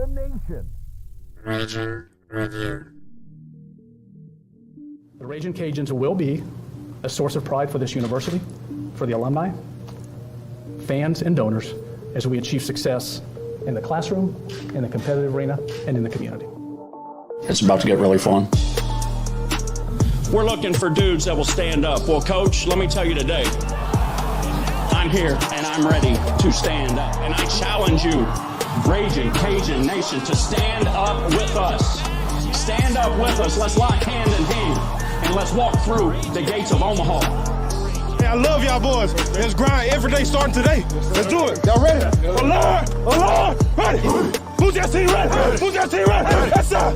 the nation. Region Review. The Raging Cajuns will be a source of pride for this university, for the alumni, fans, and donors as we achieve success in the classroom, in the competitive arena, and in the community. It's about to get really fun. We're looking for dudes that will stand up. Well, Coach, let me tell you today, I'm here and I'm ready to stand up. And I challenge you, Raging Cajun Nation, to stand up with us. Stand up with us. Let's lock hand in hand and let's walk through the gates of Omaha. Hey, I love y'all boys. Let's grind every day starting today. Let's do it. Y'all ready? Alert! Ready? Who's that team ready? Who's that team ready? That's up.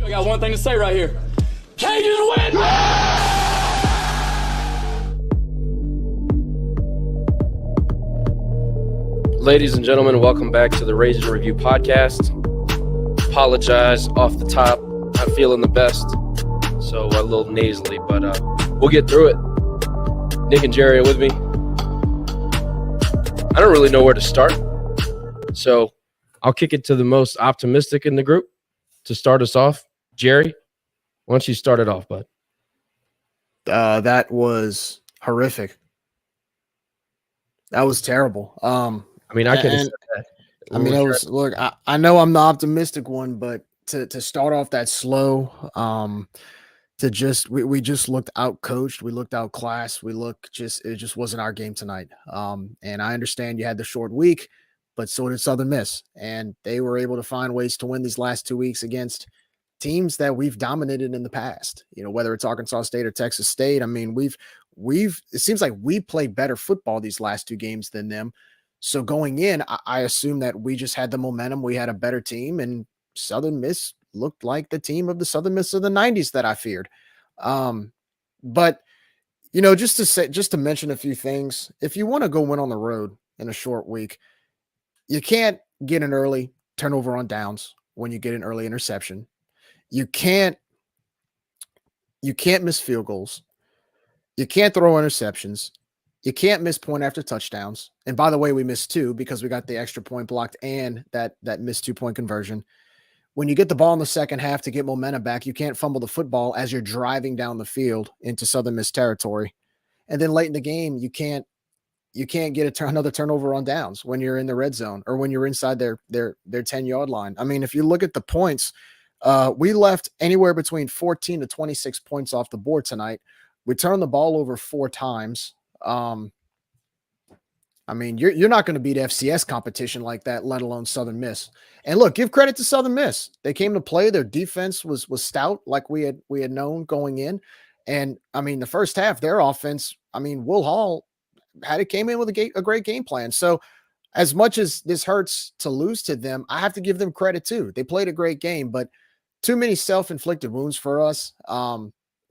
I got one thing to say right here. Cajuns win! Ladies and gentlemen, welcome back to the Raging Review podcast. Apologize off the top. Not feeling the best, so a little nasally, but we'll get through it. Nick and Jerry are with me. I don't really know where to start, so I'll kick it to the most optimistic in the group to start us off. Jerry, why don't you start it off, bud? That was horrific. That was terrible. I mean, I could have said that. I mean, look, I know I'm the optimistic one, but to start off that slow, we just looked out coached, we looked outclassed, it just wasn't our game tonight. And I understand you had the short week, but so did Southern Miss, and they were able to find ways to win these last 2 weeks against teams that we've dominated in the past. You know, whether it's Arkansas State or Texas State. I mean, it seems like we played better football these last two games than them. So going in, I assume that we just had the momentum. We had a better team, and Southern Miss looked like the team of the Southern Miss of the 90s that I feared. But, you know, just to mention a few things, if you want to go win on the road in a short week, you can't get an early turnover on downs when you get an early interception. You can't miss field goals. You can't throw interceptions. You can't miss point after touchdowns. And by the way, we missed two because we got the extra point blocked and that missed 2-point conversion. When you get the ball in the second half to get momentum back, you can't fumble the football as you're driving down the field into Southern Miss territory. And then late in the game, you can't get another turnover on downs when you're in the red zone or when you're inside their 10-yard line. I mean, if you look at the points, we left anywhere between 14 to 26 points off the board tonight. We turned the ball over 4 times. I mean, you're not going to beat FCS competition like that, let alone Southern Miss. And look, give credit to Southern Miss. They came to play. Their defense was stout, like we had known going in. And I mean, the first half, their offense, I mean, Will Hall came in with a great game plan. So as much as this hurts to lose to them, I have to give them credit too. They played a great game, but too many self-inflicted wounds for us.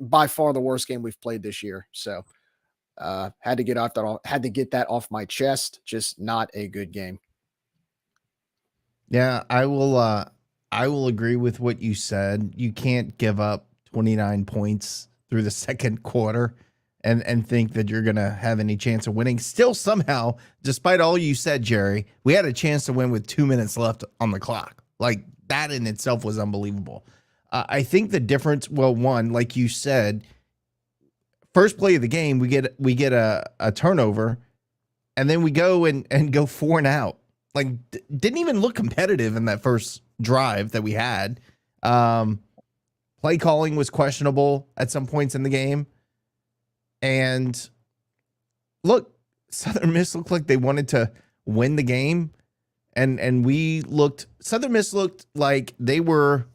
By far the worst game we've played this year. So had to get that off my chest. Just not a good game. Yeah, I will agree with what you said. You can't give up 29 points through the second quarter and think that you're going to have any chance of winning. Still, somehow, despite all you said, Jerry, we had a chance to win with 2 minutes left on the clock. Like, that in itself was unbelievable. I think the difference, well, one, like you said, first play of the game, we get a turnover, and then we go and go 4 and out. Like, didn't even look competitive in that first drive that we had. Play calling was questionable at some points in the game. And look, Southern Miss looked like they wanted to win the game. And Southern Miss looked like they were,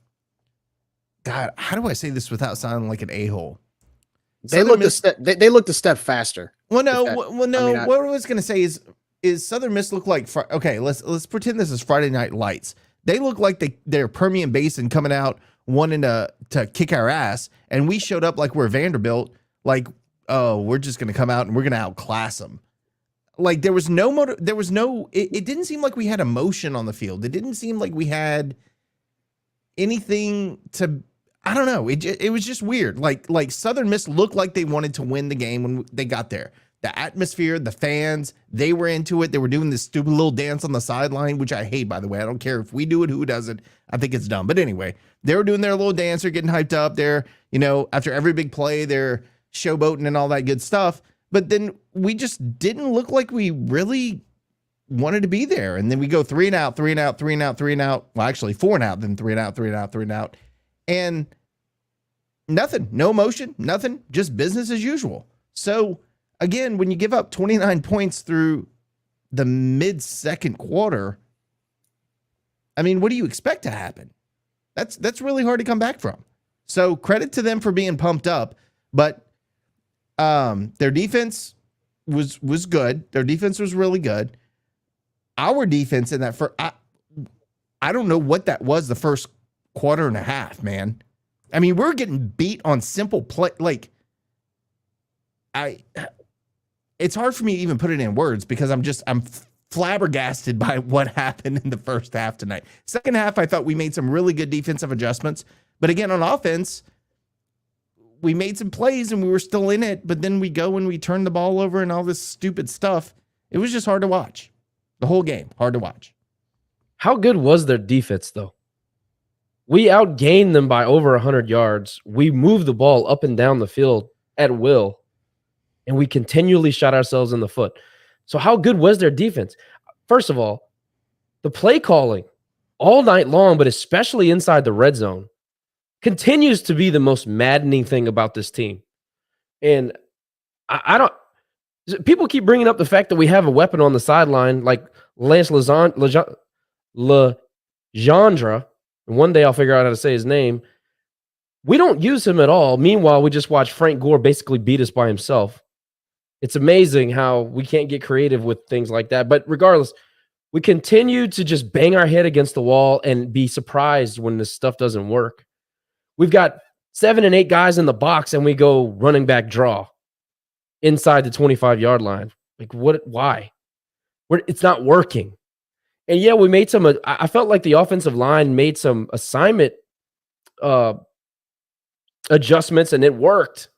God, how do I say this without sounding like an a-hole? They looked a step faster. Well, no. What I was going to say is Southern Miss look like, okay, let's pretend this is Friday Night Lights. They look like they're Permian Basin coming out wanting to kick our ass, and we showed up like we're Vanderbilt, like, oh, we're just going to come out and we're going to outclass them. Like, there was no it didn't seem like we had emotion on the field. It didn't seem like we had anything to, I don't know. It was just weird. Like Southern Miss looked like they wanted to win the game when they got there. The atmosphere, the fans, they were into it. They were doing this stupid little dance on the sideline, which I hate, by the way. I don't care if we do it, who does it. I think it's dumb. But anyway, they were doing their little dance. They're getting hyped up. They're, after every big play, they're showboating and all that good stuff. But then we just didn't look like we really wanted to be there. And then we go 3 and out, 3 and out, 3 and out, 3 and out. Well, actually 4 and out, then 3 and out, 3 and out, 3 and out. And nothing, no emotion, nothing, just business as usual. So again, when you give up 29 points through the mid-second quarter, I mean, what do you expect to happen? That's really hard to come back from. So credit to them for being pumped up, but their defense was good. Their defense was really good. Our defense in that first, I don't know what that was the first quarter and a half, man. I mean, we're getting beat on simple play. Like, it's hard for me to even put it in words because I'm flabbergasted by what happened in the first half tonight. Second half, I thought we made some really good defensive adjustments. But again, on offense, we made some plays and we were still in it. But then we go and we turn the ball over and all this stupid stuff. It was just hard to watch. The whole game, hard to watch. How good was their defense, though? We outgained them by over 100 yards. We moved the ball up and down the field at will, and we continually shot ourselves in the foot. So how good was their defense? First of all, the play calling all night long, but especially inside the red zone, continues to be the most maddening thing about this team. And I don't – people keep bringing up the fact that we have a weapon on the sideline like Lance Legendre. And one day I'll figure out how to say his name. We don't use him at all. Meanwhile, we just watch Frank Gore basically beat us by himself. It's amazing how we can't get creative with things like that. But regardless, we continue to just bang our head against the wall and be surprised when this stuff doesn't work. We've got 7 and 8 guys in the box, and we go running back draw inside the 25-yard line. Like, what? Why? It's not working. And yeah, we made some. I felt like the offensive line made some assignment adjustments, and it worked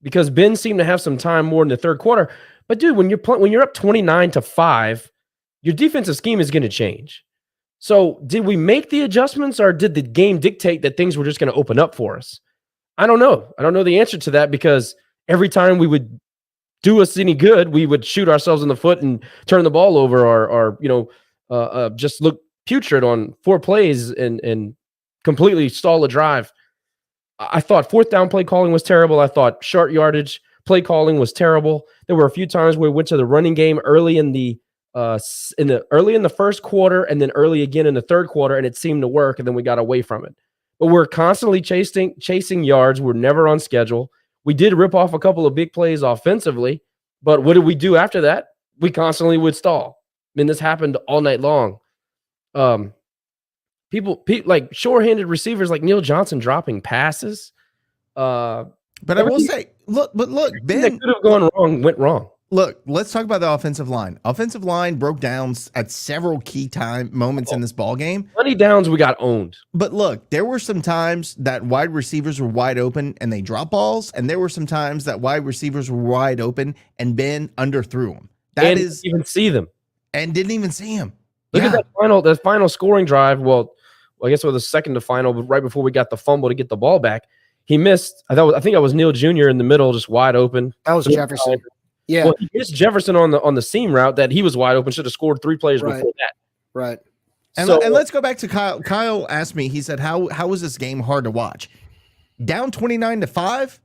because Ben seemed to have some time more in the third quarter. But dude, when you're up 29-5, your defensive scheme is going to change. So did we make the adjustments, or did the game dictate that things were just going to open up for us? I don't know. I don't know the answer to that because every time we would do us any good, we would shoot ourselves in the foot and turn the ball over, or just look putrid on 4 plays and completely stall a drive. I thought fourth down play calling was terrible. I thought short yardage play calling was terrible. There were a few times where we went to the running game early in the first quarter and then early again in the third quarter, and it seemed to work, and then we got away from it. But we're constantly chasing yards. We're never on schedule. We did rip off a couple of big plays offensively, but what did we do after that? We constantly would stall. I mean, this happened all night long. People like short-handed receivers like Neil Johnson dropping passes. But I will say, look, Ben, that could have gone wrong went wrong. Look, let's talk about the offensive line. Offensive line broke down at several key moments in this ball game. 20 downs, we got owned. But look, there were some times that wide receivers were wide open and they dropped balls, and there were some times that wide receivers were wide open and Ben underthrew them. Didn't even see them. And didn't even see him. Look at that final scoring drive. Well, I guess it was the second to final, but right before we got the fumble to get the ball back, he missed. I think it was Neil Jr. in the middle, just wide open. That was Jefferson. Yeah. Well, he missed Jefferson on the seam route that he was wide open. Should have scored 3 plays before that. Right. And let's go back to Kyle. Kyle asked me, he said, how was this game hard to watch? Down 29-5?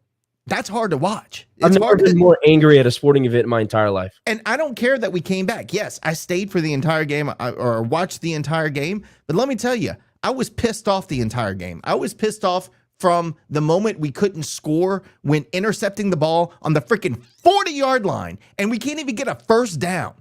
That's hard to watch. I've never been more angry at a sporting event in my entire life. And I don't care that we came back. Yes, I stayed for the entire game or watched the entire game. But let me tell you, I was pissed off the entire game. I was pissed off from the moment we couldn't score when intercepting the ball on the freaking 40-yard line, and we can't even get a first down.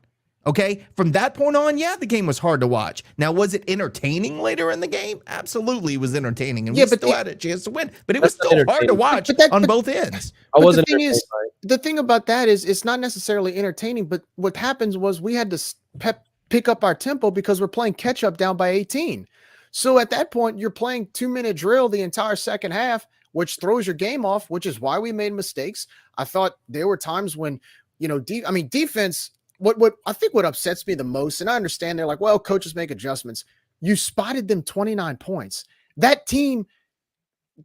Okay? From that point on, yeah, the game was hard to watch. Now, was it entertaining later in the game? Absolutely, it was entertaining, and we still had a chance to win. But it was still hard to watch on both ends. The thing about that is it's not necessarily entertaining, but what happens was we had to pick up our tempo because we're playing catch-up down by 18. So at that point, you're playing 2-minute drill the entire second half, which throws your game off, which is why we made mistakes. I thought there were times when Defense. What I think what upsets me the most, and I understand they're like, well, coaches make adjustments. You spotted them 29 points. That team,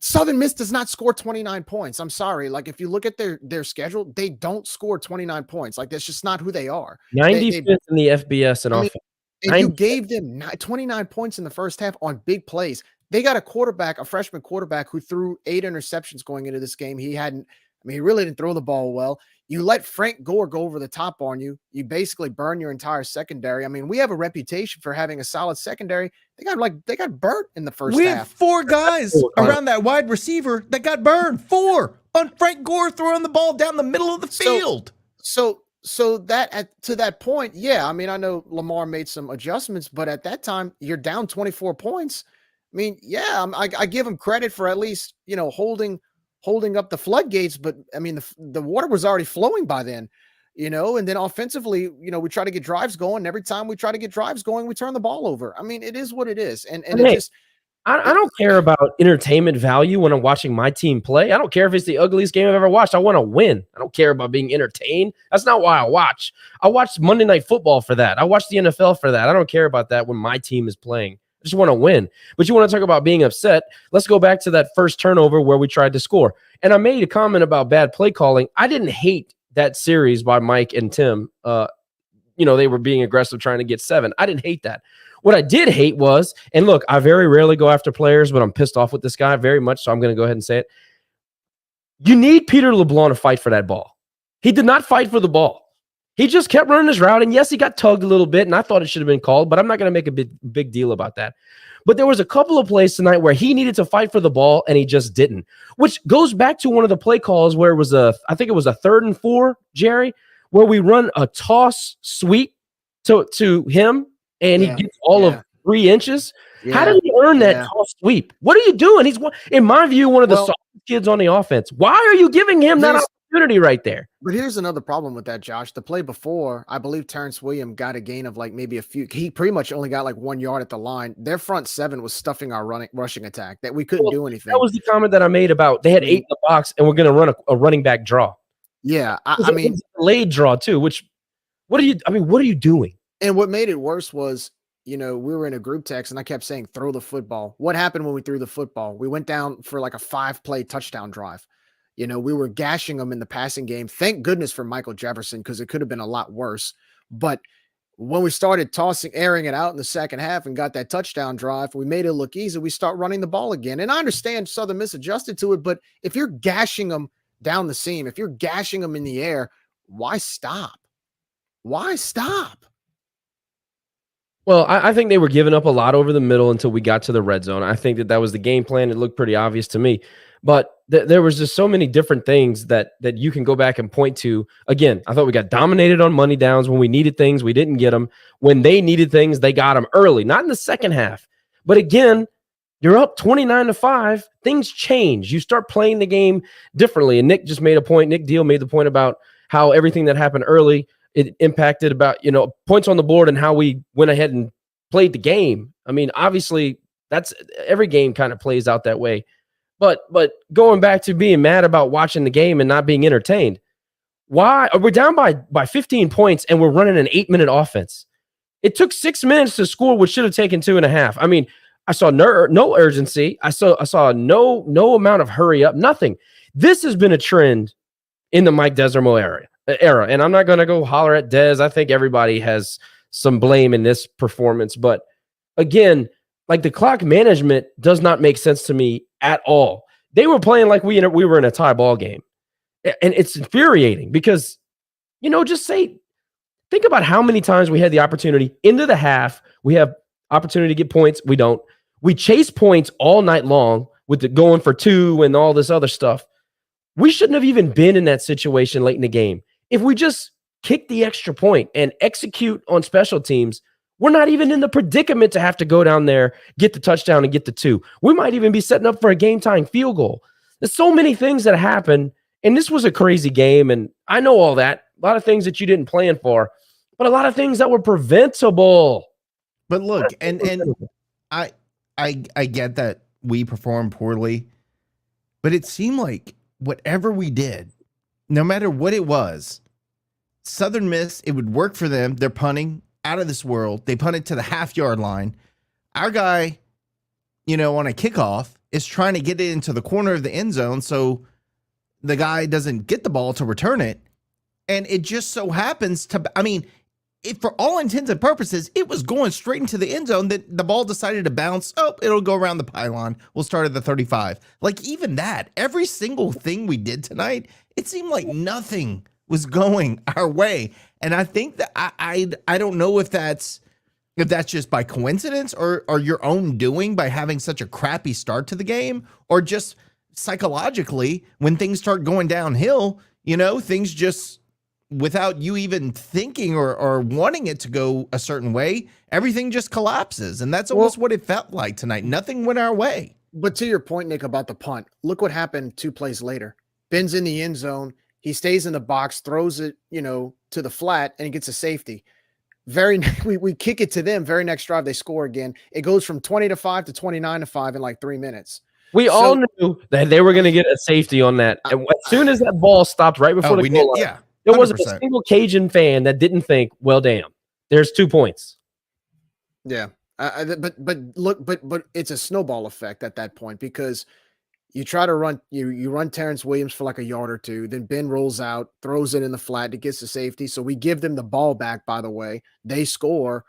Southern Miss, does not score 29 points. I'm sorry. Like, if you look at their schedule, they don't score 29 points. Like, that's just not who they are. 95th in the FBS and offense. And you gave them 29 points in the first half on big plays. They got a freshman quarterback who threw 8 interceptions going into this game. He really didn't throw the ball well. You let Frank Gore go over the top on you. You basically burn your entire secondary. I mean, we have a reputation for having a solid secondary. They got burnt in the first half. We have 4 guys around that wide receiver that got burned. 4 on Frank Gore throwing the ball down the middle of the field. So that to that point, yeah. I mean, I know Lamar made some adjustments, but at that time, you're down 24 points. I mean, yeah, I give him credit for at least, holding up the floodgates, but I mean, the water was already flowing by then, and then offensively, we try to get drives going. And every time we try to get drives going, we turn the ball over. I mean, it is what it is. And hey, it just, I don't care about entertainment value when I'm watching my team play. I don't care if it's the ugliest game I've ever watched. I want to win. I don't care about being entertained. That's not why I watch. I watch Monday Night Football for that. I watch the NFL for that. I don't care about that when my team is playing. I just want to win. But you want to talk about being upset? Let's go back to that first turnover where we tried to score. And I made a comment about bad play calling. I didn't hate that series by Mike and Tim. They were being aggressive trying to get 7. I didn't hate that. What I did hate was, and look, I very rarely go after players, but I'm pissed off with this guy very much, so I'm going to go ahead and say it. You need Peter LeBlanc to fight for that ball. He did not fight for the ball. He just kept running his route, and yes, he got tugged a little bit, and I thought it should have been called, but I'm not going to make a big deal about that. But there was a couple of plays tonight where he needed to fight for the ball, and he just didn't, which goes back to one of the play calls where I think it was a 3rd and 4, Jerry, where we run a toss sweep to him, and he gets all of 3 inches. Yeah. How did he earn that toss sweep? What are you doing? He's, in my view, one of the softest kids on the offense. Why are you giving him that opportunity right there? But here's another problem with that, Josh. The play before, I believe Terrence Williams got a gain of like maybe a few. He pretty much only got like 1 yard at the line. Their front 7 was stuffing our rushing attack that we couldn't do anything. That was the comment that I made about they had 8 in the box and we're going to run a running back draw. Yeah, I mean, a delayed draw too. What are you doing? And what made it worse was, we were in a group text and I kept saying, throw the football. What happened when we threw the football? We went down for like a 5-play touchdown drive. We were gashing them in the passing game. Thank goodness for Michael Jefferson, because it could have been a lot worse. But when we started airing it out in the second half and got that touchdown drive, we made it look easy. We start running the ball again. And I understand Southern Miss adjusted to it, but if you're gashing them down the seam, if you're gashing them in the air, why stop? Why stop? Well, I think they were giving up a lot over the middle until we got to the red zone. I think that was the game plan. It looked pretty obvious to me. But there was just so many different things that you can go back and point to. Again, I thought we got dominated on money downs. When we needed things, we didn't get them. When they needed things, they got them early, not in the second half. But again, you're up 29-5. Things change. You start playing the game differently. And Nick just made a point. Nick Deal made the point about how everything that happened early, it impacted about, points on the board and how we went ahead and played the game. I mean, obviously, that's every game kind of plays out that way. But going back to being mad about watching the game and not being entertained, why are we down by 15 points and we're running an 8-minute offense? It took 6 minutes to score, which should have taken 2.5. I mean, I saw no urgency. I saw no amount of hurry up. Nothing. This has been a trend in the Mike Desormeaux era, and I'm not going to go holler at Des. I think everybody has some blame in this performance, but again, like the clock management does not make sense to me at all. They were playing like we were in a tie ball game. And it's infuriating because, think about how many times we had the opportunity into the half. We have opportunity to get points. We don't. We chase points all night long with the going for 2 and all this other stuff. We shouldn't have even been in that situation late in the game. If we just kick the extra point and execute on special teams, we're not even in the predicament to have to go down there, get the touchdown, and get the 2. We might even be setting up for a game-tying field goal. There's so many things that happen, and this was a crazy game, and I know all that. A lot of things that you didn't plan for, but a lot of things that were preventable. But look, and I get that we performed poorly, but it seemed like whatever we did, no matter what it was, Southern Miss, it would work for them. They're punting out of this world. They punt it to the half-yard line. Our guy, on a kickoff is trying to get it into the corner of the end zone so the guy doesn't get the ball to return it. And it just so happens to, for all intents and purposes, it was going straight into the end zone that the ball decided to bounce. Oh, it'll go around the pylon. We'll start at the 35. Like even that, every single thing we did tonight, it seemed like nothing was going our way. And I think that I don't know if that's just by coincidence or your own doing by having such a crappy start to the game, or just psychologically when things start going downhill, things just, without you even thinking or wanting it to go a certain way, everything just collapses. And that's almost what it felt like tonight. Nothing went our way. But to your point, Nick, about the punt, look what happened 2 plays later. Ben's in the end zone. He stays in the box, throws it, to the flat, and he gets a safety. We kick it to them. Very next drive, they score again. It goes from 20-5 to 29-5 in like 3 minutes. We all knew that they were going to get a safety on that. And as soon as that ball stopped right before the goal line, there wasn't a single Cajun fan that didn't think, well, damn, there's 2 points. Yeah. But it's a snowball effect at that point, because you try to run, you run Terrence Williams for like a yard or two, then Ben rolls out, throws it in the flat, it gets the safety. So we give them the ball back, by the way. They score.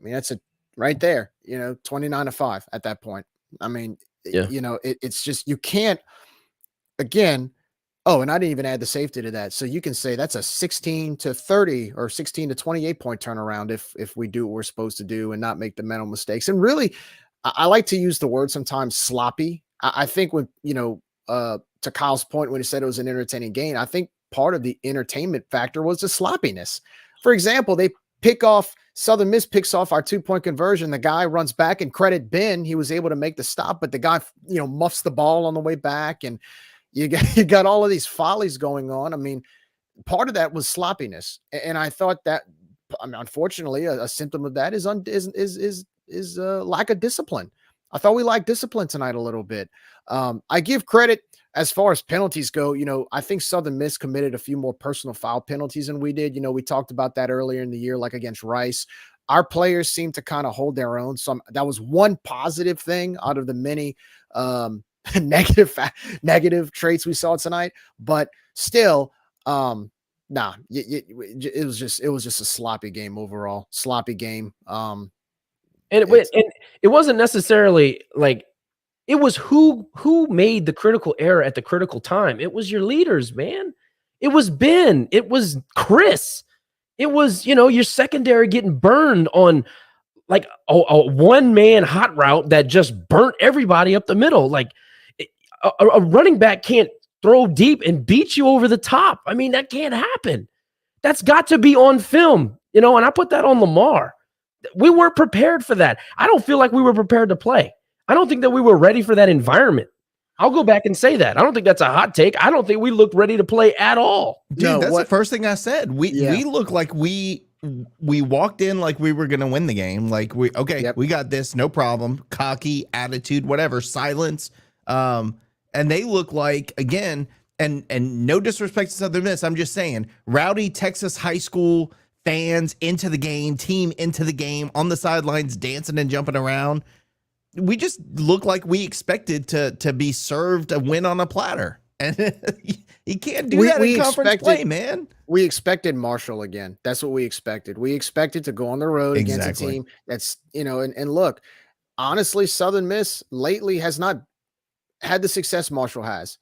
That's it right there, 29-5 at that point. It's just, you can't, again. Oh, and I didn't even add the safety to that. So you can say that's a 16-30 or 16-28 point turnaround if we do what we're supposed to do and not make the mental mistakes. And really, I like to use the word sometimes sloppy. I think when, to Kyle's point, when he said it was an entertaining game, I think part of the entertainment factor was the sloppiness. For example, Southern Miss picks off our 2-point conversion. The guy runs back, and credit Ben. He was able to make the stop, but the guy, muffs the ball on the way back, and you got all of these follies going on. Part of that was sloppiness, and I thought that, unfortunately, a symptom of that is lack of discipline. I thought we lacked discipline tonight a little bit. I give credit as far as penalties go. I think Southern Miss committed a few more personal foul penalties than we did. We talked about that earlier in the year, like against Rice. Our players seemed to kind of hold their own. So that was one positive thing out of the many negative traits we saw tonight, but still, it was just a sloppy game overall. Sloppy game. And it wasn't necessarily like, it was who made the critical error at the critical time. It was your leaders, man. It was Ben. It was Chris. It was, your secondary getting burned on like a one-man hot route that just burnt everybody up the middle. Like, a running back can't throw deep and beat you over the top. That can't happen. That's got to be on film, and I put that on Lamar. We weren't prepared for that. I don't feel like we were prepared to play. I don't think that we were ready for that environment. I'll go back and say that. I don't think that's a hot take. I don't think we looked ready to play at all. Dude, that's the first thing I said. We look like we walked in like we were going to win the game. Like we got this, no problem. Cocky attitude, whatever, silence. And they look like, again, and no disrespect to Southern Miss, I'm just saying, rowdy Texas high school fans into the game, team into the game, on the sidelines, dancing and jumping around. We just look like we expected to be served a win on a platter. And you can't do that in conference play, man. We expected Marshall again. That's what we expected. We expected to go on the road against a team that's, and look, honestly, Southern Miss lately has not had the success Marshall has.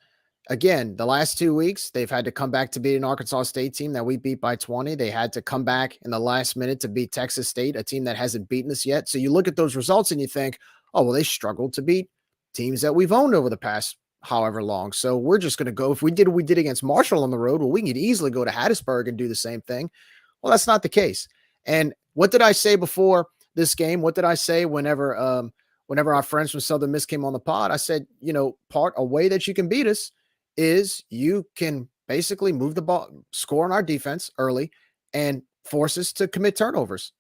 Again, the last 2 weeks, they've had to come back to beat an Arkansas State team that we beat by 20. They had to come back in the last minute to beat Texas State, a team that hasn't beaten us yet. So you look at those results and you think, oh, well, they struggled to beat teams that we've owned over the past however long. So we're just going to go, if we did what we did against Marshall on the road, well, we could easily go to Hattiesburg and do the same thing. Well, that's not the case. And what did I say before this game? What did I say whenever our friends from Southern Miss came on the pod? I said, a way that you can beat us is you can basically move the ball, score on our defense early, and force us to commit turnovers.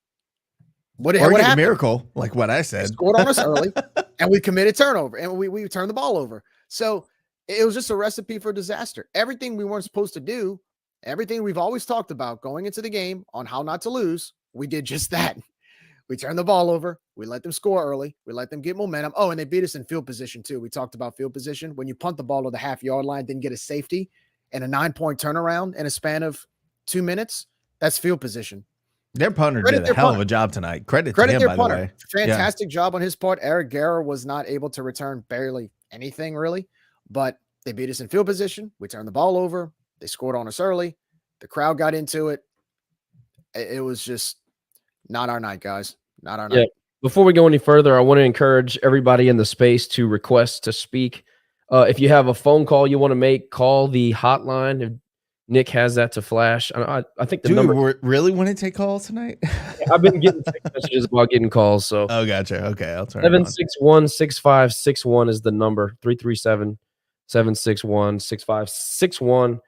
What happened? A miracle, like what I said. Scored on us early, and we committed turnover, and we turned the ball over. So it was just a recipe for disaster. Everything we weren't supposed to do, Everything we've always talked about going into the game on how not to lose, we did just that. We turned the ball over. We let them score early. We let them get momentum. Oh, and they beat us in field position too. We talked about field position. When you punt the ball to the half-yard line, then get a safety and a 9-point turnaround in a span of 2 minutes, that's field position. Their punter did a hell of a job tonight. Credit to him, their by punter. the way. Fantastic job on his part. Eric Guerra was not able to return barely anything, really. But they beat us in field position. We turned the ball over. They scored on us early. The crowd got into it. It was just not our night, guys. Not our night. Before we go any further, I want to encourage everybody in the space to request to speak. If you have a phone call you want to make, call the hotline. If Nick has that to flash. I think the number. Do we really want to take calls tonight? I've been getting text messages about getting calls. So. Oh, gotcha. Okay, I'll turn 761-6561 is the number. 337-761-6561.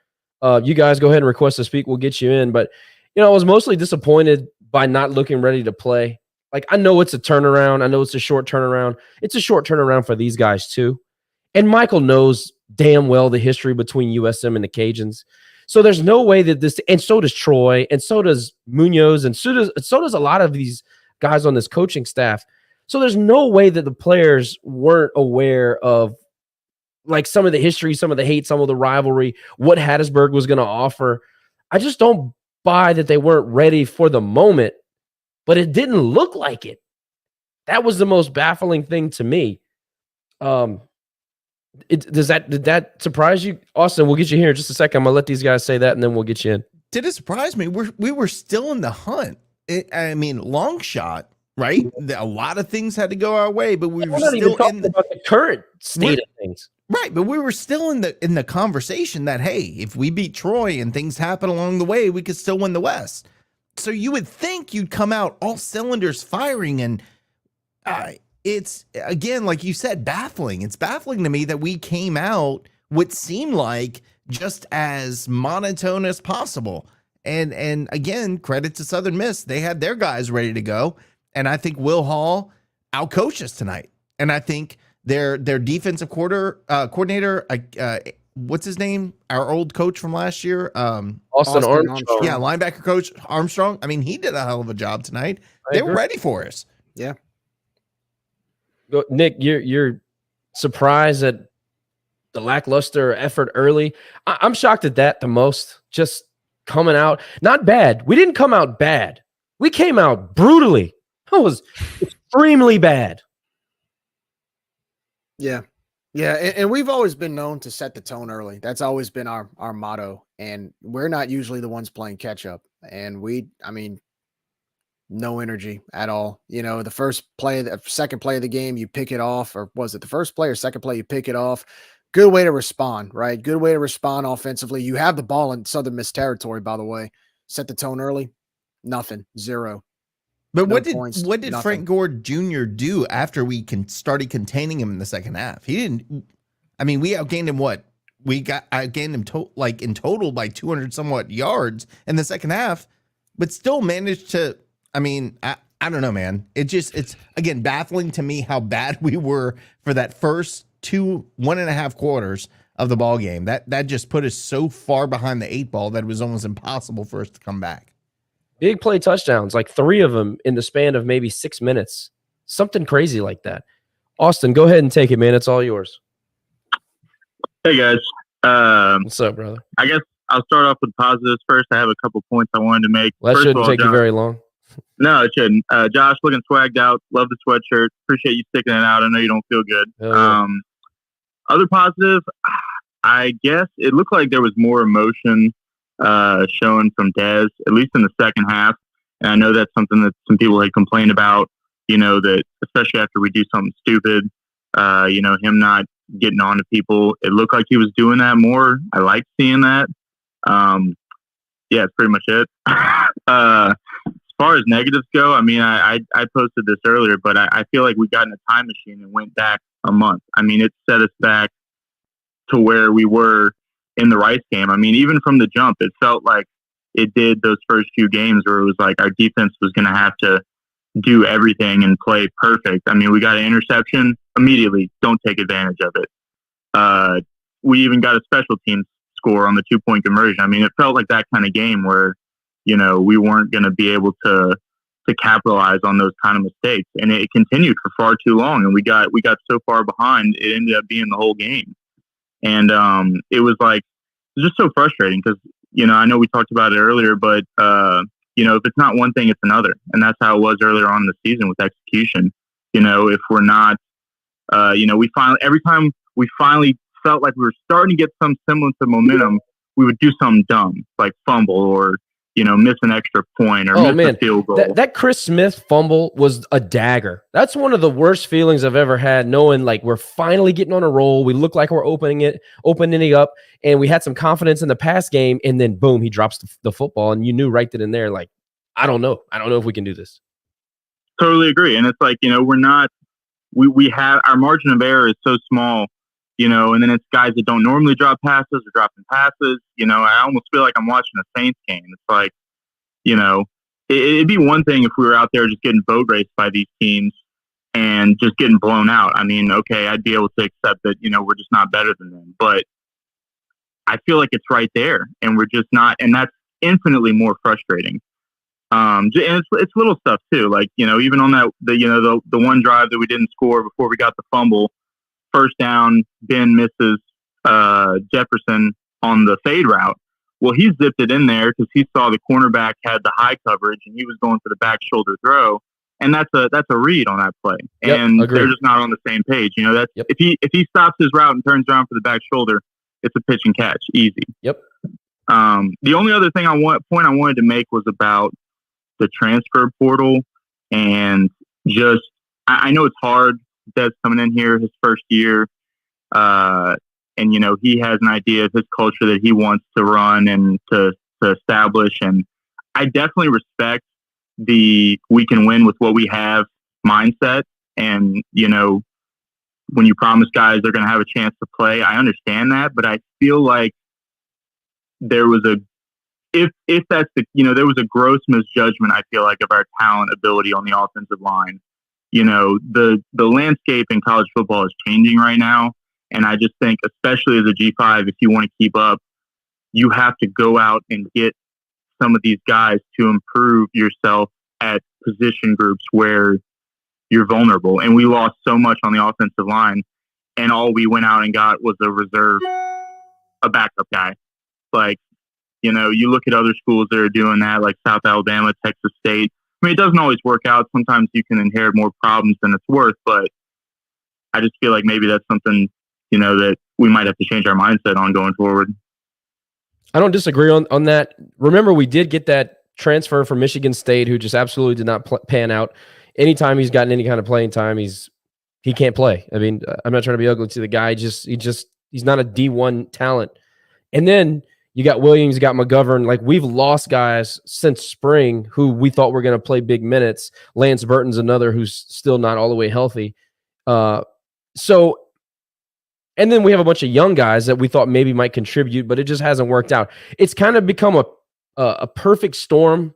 You guys go ahead and request to speak. We'll get you in. But I was mostly disappointed by not looking ready to play. Like, I know it's a turnaround. I know it's a short turnaround. It's a short turnaround for these guys too. And Michael knows damn well the history between USM and the Cajuns. So there's no way that this, and so does Troy, and so does Munoz, and so does a lot of these guys on this coaching staff. So there's no way that the players weren't aware of like some of the history, some of the hate, some of the rivalry, what Hattiesburg was going to offer. I just don't buy that they weren't ready for the moment, but it didn't look like it. That was the most baffling thing to me. Did that surprise you? Austin, we'll get you here in just a second. I'm going to let these guys say that, and then we'll get you in. Did it surprise me? We were still in the hunt. Long shot, right? A lot of things had to go our way, but we were still about the current state of things. Right, but we were still in the conversation that, hey, if we beat Troy and things happen along the way, we could still win the West. So you would think you'd come out all cylinders firing, and it's, again, like you said, baffling. It's baffling to me that we came out what seemed like just as monotone as possible. And again, credit to Southern Miss. They had their guys ready to go, and I think Will Hall outcoached us tonight. And I think their defensive coordinator, what's his name? Our old coach from last year, Austin Armstrong. Yeah, linebacker coach Armstrong. I mean, he did a hell of a job tonight. They were ready for us. Yeah. Nick, you're surprised at the lackluster effort early. I'm shocked at that the most. Just coming out not bad. We didn't come out bad. We came out brutally. That was extremely bad. Yeah. Yeah. And we've always been known to set the tone early. That's always been our motto. And we're not usually the ones playing catch up. And no energy at all. The second play of the game, you pick it off, or was it the first play or second play? You pick it off. Good way to respond, right? Good way to respond offensively. You have the ball in Southern Miss territory, by the way. Set the tone early. Nothing. Zero. But what did Frank Gore Jr. do after we started containing him in the second half? He didn't. I mean, we outgained him. What we outgained him in total by 200 somewhat yards in the second half, but still managed to. I mean, I don't know, man. It's again baffling to me how bad we were for that first 1.5 quarters of the ball game. That just put us so far behind the 8 ball that it was almost impossible for us to come back. Big play touchdowns, like 3 of them in the span of maybe 6 minutes. Something crazy like that. Austin, go ahead and take it, man. It's all yours. Hey, guys. What's up, brother? I guess I'll start off with positives first. I have a couple points I wanted to make. Well, that shouldn't take you very long. No, it shouldn't. Josh, looking swagged out. Love the sweatshirt. Appreciate you sticking it out. I know you don't feel good. Other positive, I guess it looked like there was more emotion shown from Dez, at least in the second half. And I know that's something that some people had complained about, that especially after we do something stupid, him not getting on to people. It looked like he was doing that more. I like seeing that. Yeah, that's pretty much it. As far as negatives go, I mean, I posted this earlier, but I feel like we got in a time machine and went back a month. I mean, it set us back to where we were in the Rice game. I mean, even from the jump, it felt like it did those first few games where it was like our defense was going to have to do everything and play perfect. I mean, we got an interception immediately. Don't take advantage of it. We even got a special teams score on the 2-point conversion. I mean, it felt like that kind of game where, we weren't going to be able to capitalize on those kind of mistakes. And it continued for far too long. And we got so far behind, it ended up being the whole game. And it was just so frustrating because, I know we talked about it earlier, but, if it's not one thing, it's another. And that's how it was earlier on in the season with execution. If we're not, every time we finally felt like we were starting to get some semblance of momentum, we would do something dumb, like fumble or, miss an extra point or miss a field goal. That Chris Smith fumble was a dagger. That's one of the worst feelings I've ever had, knowing like we're finally getting on a roll. We look like we're opening it up, and we had some confidence in the pass game, and then boom, he drops the football, and you knew right then and there, like, I don't know if we can do this. Totally agree. And it's like, we're not, we have, our margin of error is so small, and then it's guys that don't normally drop passes or dropping passes. I almost feel like I'm watching a Saints game. It's like, it'd be one thing if we were out there just getting boat raced by these teams and just getting blown out. I mean, okay, I'd be able to accept that, we're just not better than them. But I feel like it's right there, and we're just not, and that's infinitely more frustrating. And it's little stuff too, like, even on that, the one drive that we didn't score before we got the fumble, first down, Ben misses Jefferson on the fade route. Well, he zipped it in there because he saw the cornerback had the high coverage and he was going for the back shoulder throw, and that's a read on that play. Yep, and agreed. They're just not on the same page. That's yep. If he stops his route and turns around for the back shoulder, it's a pitch and catch, easy. Yep. The only other thing I wanted to make was about the transfer portal, and just I know it's hard. Des coming in here his first year, and he has an idea of his culture that he wants to run and to establish, and I definitely respect the we can win with what we have mindset. And when you promise guys they're going to have a chance to play, I understand that, but I feel like there was if that's there was a gross misjudgment, I feel like, of our talent ability on the offensive line. The landscape in college football is changing right now. And I just think, especially as a G5, if you want to keep up, you have to go out and get some of these guys to improve yourself at position groups where you're vulnerable. And we lost so much on the offensive line, and all we went out and got was a backup guy. Like, you look at other schools that are doing that, like South Alabama, Texas State. I mean, it doesn't always work out. Sometimes you can inherit more problems than it's worth, but I just feel like maybe that's something, that we might have to change our mindset on going forward. I don't disagree on that. Remember, we did get that transfer from Michigan State who just absolutely did not pan out. Anytime he's gotten any kind of playing time, he can't play. I mean, I'm not trying to be ugly to the guy. He's not a D1 talent. And then you got Williams, you got McGovern. Like, we've lost guys since spring who we thought were going to play big minutes. Lance Burton's another who's still not all the way healthy. And then we have a bunch of young guys that we thought maybe might contribute, but it just hasn't worked out. It's kind of become a perfect storm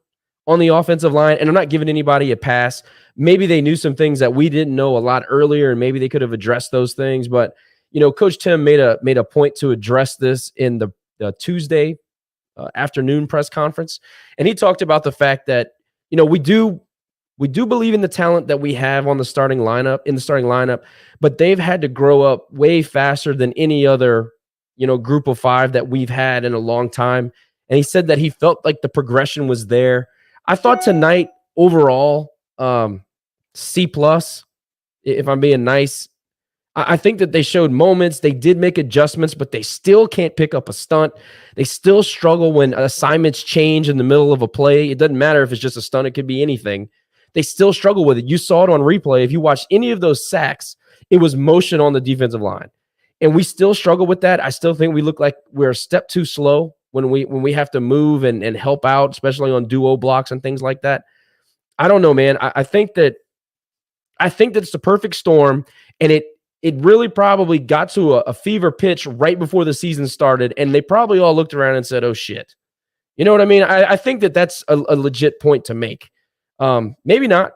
on the offensive line, and I'm not giving anybody a pass. Maybe they knew some things that we didn't know a lot earlier, and maybe they could have addressed those things. But Coach Tim made a point to address this in the Tuesday afternoon press conference, and he talked about the fact that we do believe in the talent that we have on the starting lineup, but they've had to grow up way faster than any other group of five that we've had in a long time. And he said that he felt like the progression was there. I thought tonight overall, C+, if I'm being nice. I think that they showed moments. They did make adjustments, but they still can't pick up a stunt. They still struggle when assignments change in the middle of a play. It doesn't matter if it's just a stunt. It could be anything. They still struggle with it. You saw it on replay. If you watched any of those sacks, it was motion on the defensive line. And we still struggle with that. I still think we look like we're a step too slow when we have to move and help out, especially on duo blocks and things like that. I don't know, man. I think that it's the perfect storm, and it really probably got to a fever pitch right before the season started, and they probably all looked around and said, oh, shit. You know what I mean? I think that that's a legit point to make. Maybe not.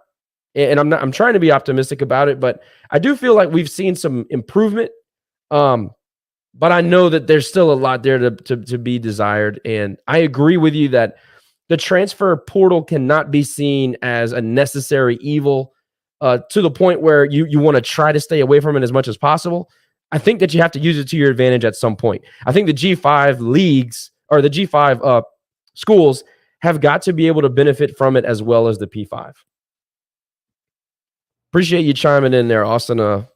And I'm trying to be optimistic about it, but I do feel like we've seen some improvement. but I know that there's still a lot there to be desired. And I agree with you that the transfer portal cannot be seen as a necessary evil to the point where you want to try to stay away from it as much as possible. I think that you have to use it to your advantage at some point. I think the G5 leagues or the G5 schools have got to be able to benefit from it as well as the P5. Appreciate you chiming in there, Austin. A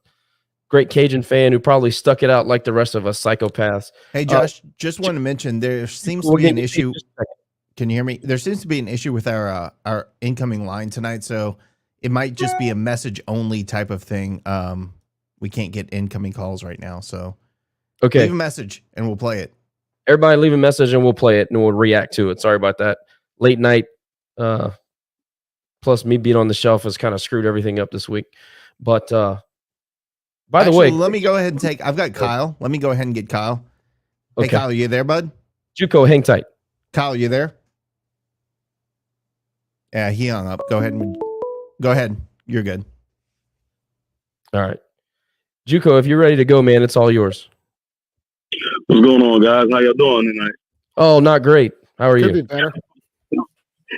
great Cajun fan who probably stuck it out like the rest of us psychopaths. Hey, Josh, just want to mention there seems to be an issue. Can you hear me? There seems to be an issue with our incoming line tonight, so it might just be a message only type of thing. We can't get incoming calls right now, so okay, leave a message and we'll play it. Everybody leave a message and we'll play it and we'll react to it. Sorry about that. Late night, plus me being on the shelf has kind of screwed everything up this week. But by the way, let me go ahead and I've got Kyle. Let me go ahead and get Kyle. Okay. Hey, Kyle, you there, bud? Juco, hang tight. Kyle, you there? Yeah, he hung up. Go ahead. You're good. All right. Juco, if you're ready to go, man, it's all yours. What's going on, guys? How y'all doing tonight? Oh, not great. How are you? Could be better.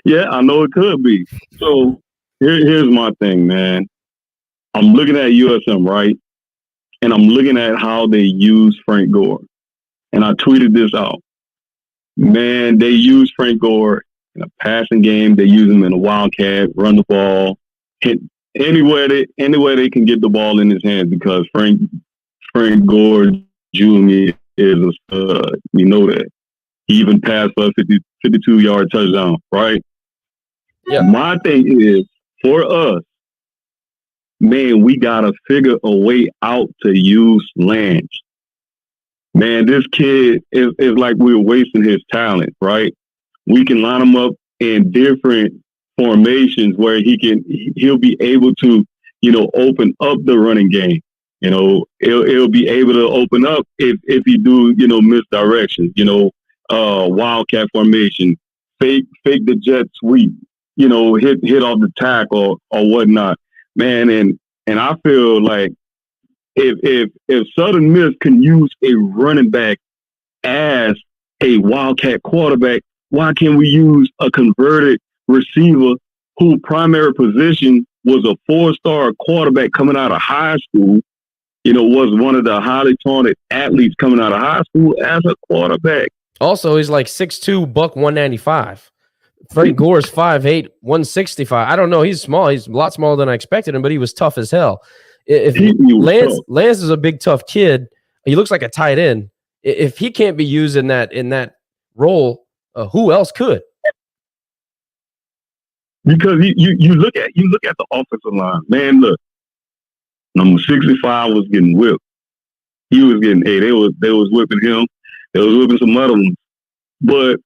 Yeah, I know it could be. So here's my thing, man. I'm looking at USM, right? And I'm looking at how they use Frank Gore. And I tweeted this out. Man, they use Frank Gore in a passing game. They use him in a wildcat, run the ball, hit anywhere they can get the ball in his hands because Frank Gore Jr. is a stud. We know that. He even passed for a 52-yard touchdown, right? Yeah. My thing is, for us, man, we got to figure a way out to use Lance. Man, this kid is like we're wasting his talent, right? We can line him up in different formations where he'll be able to, open up the running game. It'll be able to open up if you do, misdirection, wildcat formation, fake the jet sweep, hit off the tackle or whatnot, man. And I feel like if Southern Miss can use a running back as a wildcat quarterback, why can't we use a converted receiver whose primary position was a 4-star quarterback coming out of high school, was one of the highly talented athletes coming out of high school as a quarterback. Also, he's like 6'2", buck 195. Frank Gore's 5'8", 165. I don't know. He's small. He's a lot smaller than I expected him, but he was tough as hell. If Lance is a big, tough kid, he looks like a tight end. If he can't be used in that role, who else could? Because you look at the offensive line, man. Look, number 65 was getting whipped. He was getting they was whipping him. They was whipping some other ones. But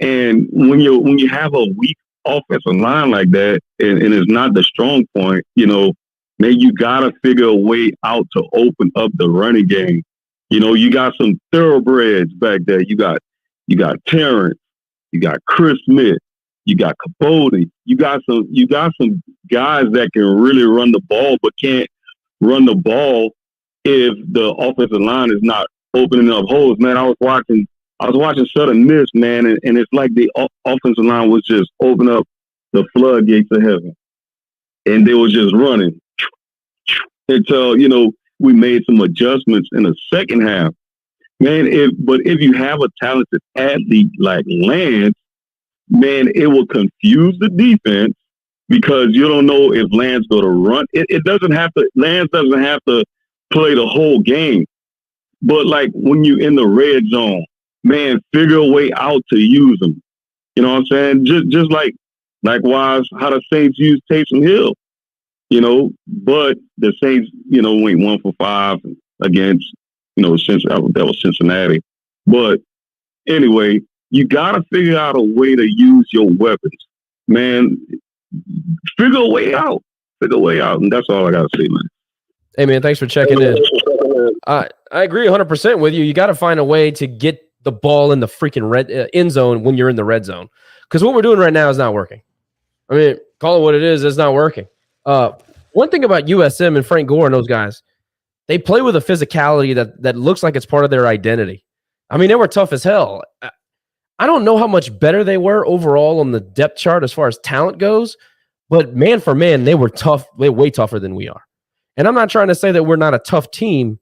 and when you have a weak offensive line like that, and it's not the strong point, man, you gotta figure a way out to open up the running game. You got some thoroughbreds back there. You got Terrence, you got Chris Smith, you got Capote, you got some guys that can really run the ball, but can't run the ball if the offensive line is not opening up holes. Man, I was watching Southern Miss, man, and it's like the offensive line was just opening up the floodgates of heaven, and they were just running until we made some adjustments in the second half. Man, if you have a talented athlete like Lance, man, it will confuse the defense because you don't know if Lance going to run. Lance doesn't have to play the whole game. But like when you're in the red zone, man, figure a way out to use them. You know what I'm saying? Just likewise how the Saints use Taysom Hill. But the Saints, went 1 for 5 against, that was Cincinnati. But anyway, you got to figure out a way to use your weapons, man. Figure a way out. And that's all I got to say, man. Hey, man, thanks for checking in. I agree 100% with you. You got to find a way to get the ball in the freaking red end zone when you're in the red zone. Because what we're doing right now is not working. I mean, call it what it is. It's not working. One thing about USM and Frank Gore and those guys, they play with a physicality that looks like it's part of their identity. I mean, they were tough as hell. I don't know how much better they were overall on the depth chart as far as talent goes, but man for man, they were tough, way tougher than we are. And I'm not trying to say that we're not a tough team,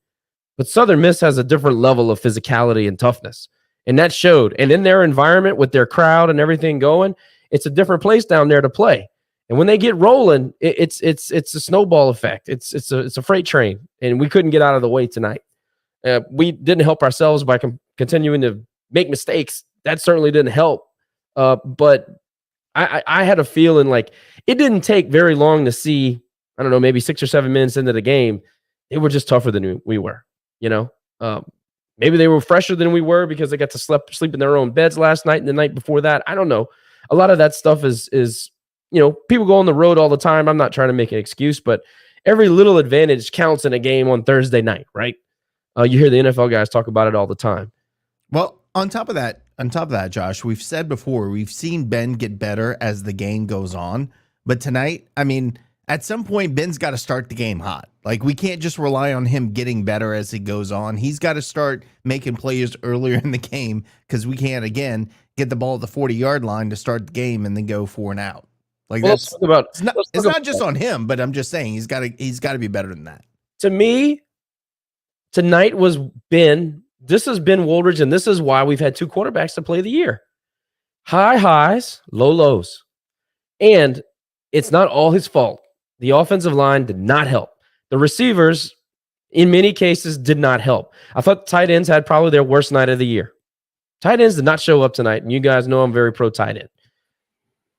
but Southern Miss has a different level of physicality and toughness. And that showed. And in their environment with their crowd and everything going, it's a different place down there to play. And when they get rolling, it's a snowball effect. It's a freight train, and we couldn't get out of the way tonight. We didn't help ourselves by continuing to make mistakes. That certainly didn't help. But I had a feeling like it didn't take very long to see, I don't know, maybe 6 or 7 minutes into the game, they were just tougher than we were, you know? Maybe they were fresher than we were because they got to sleep in their own beds last night and the night before that. I don't know. A lot of that stuff is you know, people go on the road all the time. I'm not trying to make an excuse, but every little advantage counts in a game on Thursday night, right? You hear the NFL guys talk about it all the time. Well, on top of that, Josh, we've said before, we've seen Ben get better as the game goes on. But tonight, I mean, at some point, Ben's got to start the game hot. Like, we can't just rely on him getting better as it goes on. He's got to start making plays earlier in the game because we can't, again, get the ball at the 40-yard line to start the game and then go 4 and out. Like, well, it's not just on him, but I'm just saying he's got to be better than that. To me, tonight was Ben. This is Ben Woldridge, and this is why we've had 2 quarterbacks to play the year. High highs, low lows. And it's not all his fault. The offensive line did not help. The receivers, in many cases, did not help. I thought the tight ends had probably their worst night of the year. Tight ends did not show up tonight, and you guys know I'm very pro tight end.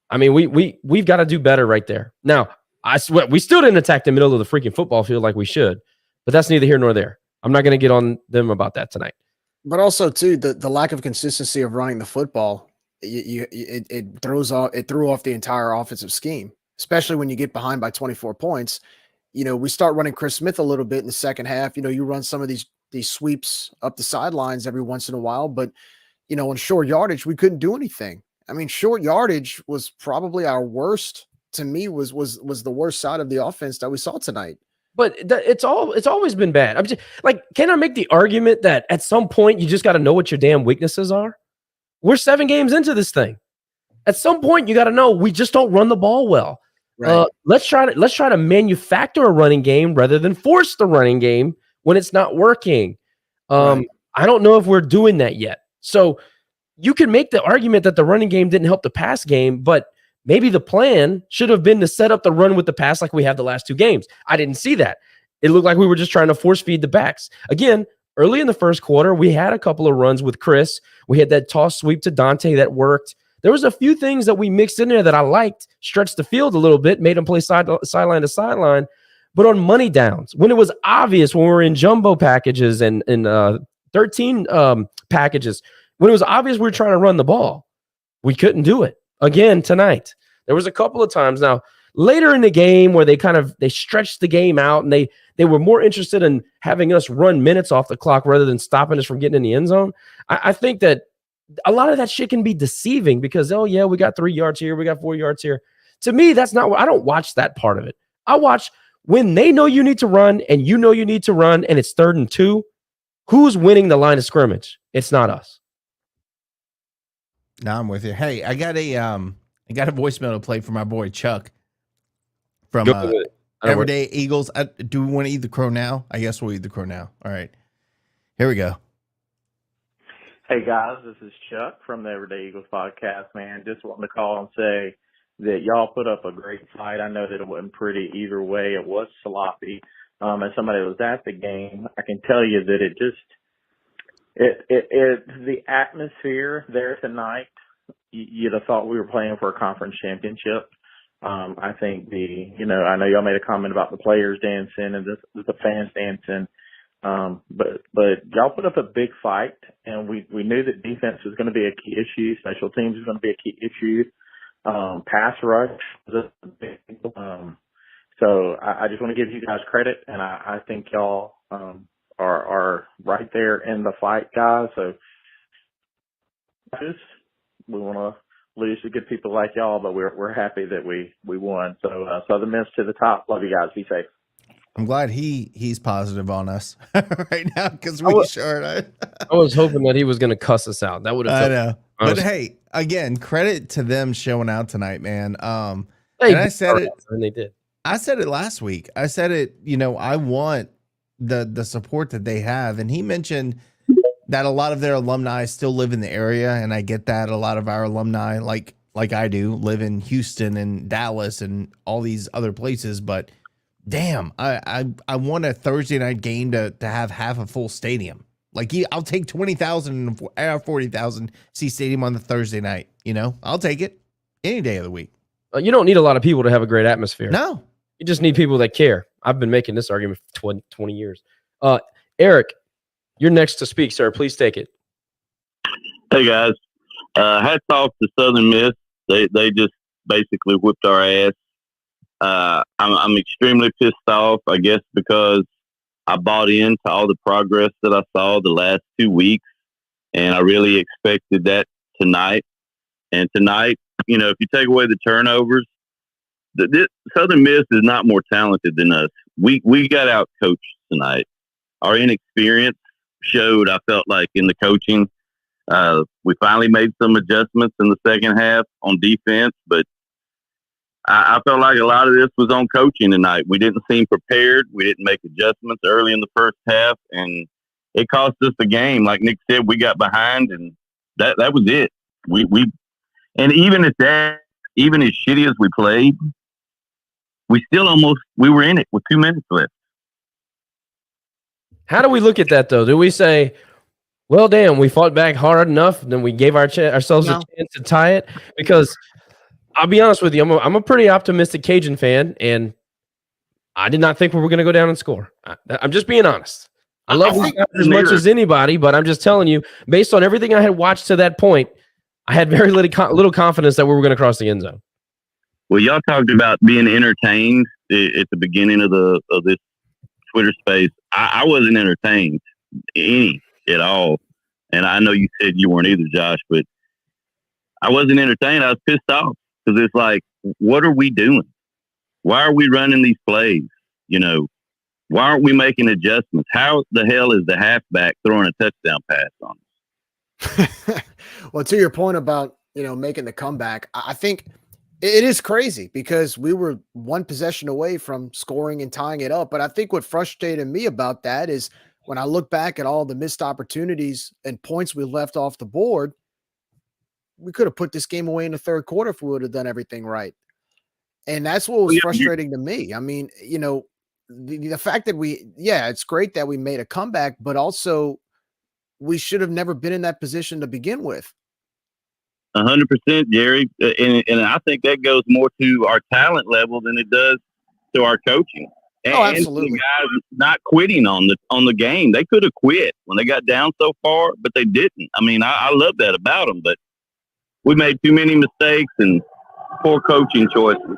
I mean, we've got to do better right there. Now, I swear, we still didn't attack the middle of the freaking football field like we should, but that's neither here nor there. I'm not going to get on them about that tonight. But also, too, the lack of consistency of running the football, it threw off the entire offensive scheme, especially when you get behind by 24 points. You know, we start running Chris Smith a little bit in the second half. You know, you run some of these sweeps up the sidelines every once in a while, but, you know, on short yardage, we couldn't do anything. I mean, short yardage was probably our worst. To me, was the worst side of the offense that we saw tonight. But it's always been bad. I'm just like, can I make the argument that at some point you just got to know what your damn weaknesses are? We're 7 games into this thing. At some point, you got to know we just don't run the ball well. Right. Let's try to manufacture a running game rather than force the running game when it's not working. Right. I don't know if we're doing that yet. So you can make the argument that the running game didn't help the pass game, but maybe the plan should have been to set up the run with the pass like we have the last 2 games. I didn't see that. It looked like we were just trying to force feed the backs. Again, early in the first quarter, we had a couple of runs with Chris. We had that toss sweep to Dante that worked. There was a few things that we mixed in there that I liked, stretched the field a little bit, made them play sideline to sideline. But on money downs, when it was obvious, when we were in jumbo packages and 13 packages, when it was obvious we were trying to run the ball, we couldn't do it. Again, tonight, there was a couple of times now later in the game where they stretched the game out and they were more interested in having us run minutes off the clock rather than stopping us from getting in the end zone. I think that a lot of that shit can be deceiving because, oh yeah, we got 3 yards here, we got 4 yards here. To me, that's not what I don't watch that part of it. I watch when they know you need to run and you know you need to run and it's 3rd and 2. Who's winning the line of scrimmage? It's not us. No, I'm with you. Hey, I got a voicemail to play for my boy Chuck from Everyday Eagles. Do we want to eat the crow now? I guess we'll eat the crow now. All right, here we go. Hey guys, this is Chuck from the Everyday Eagles podcast. Man, just wanting to call and say that y'all put up a great fight. I know that it wasn't pretty either way. It was sloppy. As somebody that was at the game, I can tell you that the atmosphere there tonight, you'd have thought we were playing for a conference championship. I think I know y'all made a comment about the players dancing and the fans dancing. But y'all put up a big fight, and we knew that defense was going to be a key issue. Special teams was going to be a key issue. Pass rush was a big. So I just want to give you guys credit, and I think y'all are right there in the fight, guys. So we want to lose to good people like y'all, but we're happy that we won. So Southern Miss to the top. Love you guys. Be safe. I'm glad he's positive on us right now because we sure. I was hoping that he was going to cuss us out. That would have. I know, but hey, again, credit to them showing out tonight, man. And I said it, and they did. I said it last week. I said it. I want the support that they have, and he mentioned that a lot of their alumni still live in the area, and I get that. A lot of our alumni, like I do, live in Houston and Dallas and all these other places, but. Damn, I want a Thursday night game to have half a full stadium. Like I'll take 20,000 and 40,000 seat stadium on the Thursday night. I'll take it any day of the week. You don't need a lot of people to have a great atmosphere. No, you just need people that care. I've been making this argument for 20 years. Eric, you're next to speak, sir. Please take it. Hey guys, hats off to Southern Miss. They just basically whipped our ass. I'm extremely pissed off, I guess, because I bought into all the progress that I saw the last 2 weeks, and I really expected that tonight. And tonight, if you take away the turnovers, Southern Miss is not more talented than us. We got out coached tonight. Our inexperience showed, I felt like, in the coaching. We finally made some adjustments in the second half on defense, but I felt like a lot of this was on coaching tonight. We didn't seem prepared. We didn't make adjustments early in the first half, and it cost us the game. Like Nick said, we got behind, and that was it. And even at that, even as shitty as we played, we were in it with 2 minutes left. How do we look at that, though? Do we say, well, damn, we fought back hard enough, then we gave ourselves a chance to tie it? Because I'll be honest with you, I'm a pretty optimistic Cajun fan, and I did not think we were going to go down and score. I'm just being honest. I love these guys as much as anybody, but I'm just telling you, based on everything I had watched to that point, I had very little confidence that we were going to cross the end zone. Well, y'all talked about being entertained at the beginning of this Twitter space. I wasn't entertained at all, and I know you said you weren't either, Josh, but I wasn't entertained. I was pissed off. Because it's like, what are we doing? Why are we running these plays? Why aren't we making adjustments? How the hell is the halfback throwing a touchdown pass on us? Well, to your point about, making the comeback, I think it is crazy because we were one possession away from scoring and tying it up. But I think what frustrated me about that is when I look back at all the missed opportunities and points we left off the board, we could have put this game away in the third quarter if we would have done everything right. And that's what was frustrating to me. I mean, the fact that it's great that we made a comeback, but also we should have never been in that position to begin with. 100%, Jerry. And I think that goes more to our talent level than it does to our coaching. Absolutely. And the guys not quitting on the game. They could have quit when they got down so far, but they didn't. I mean, I love that about them, but we made too many mistakes and poor coaching choices.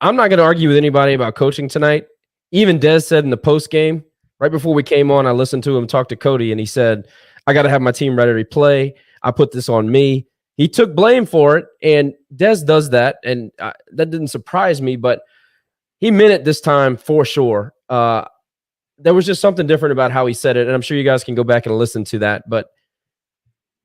I'm not going to argue with anybody about coaching tonight. Even Des said in the post game, right before we came on, I listened to him talk to Cody, and he said, I got to have my team ready to play. I put this on me. He took blame for it, and Des does that, and that didn't surprise me, but he meant it this time for sure. There was just something different about how he said it, and I'm sure you guys can go back and listen to that, but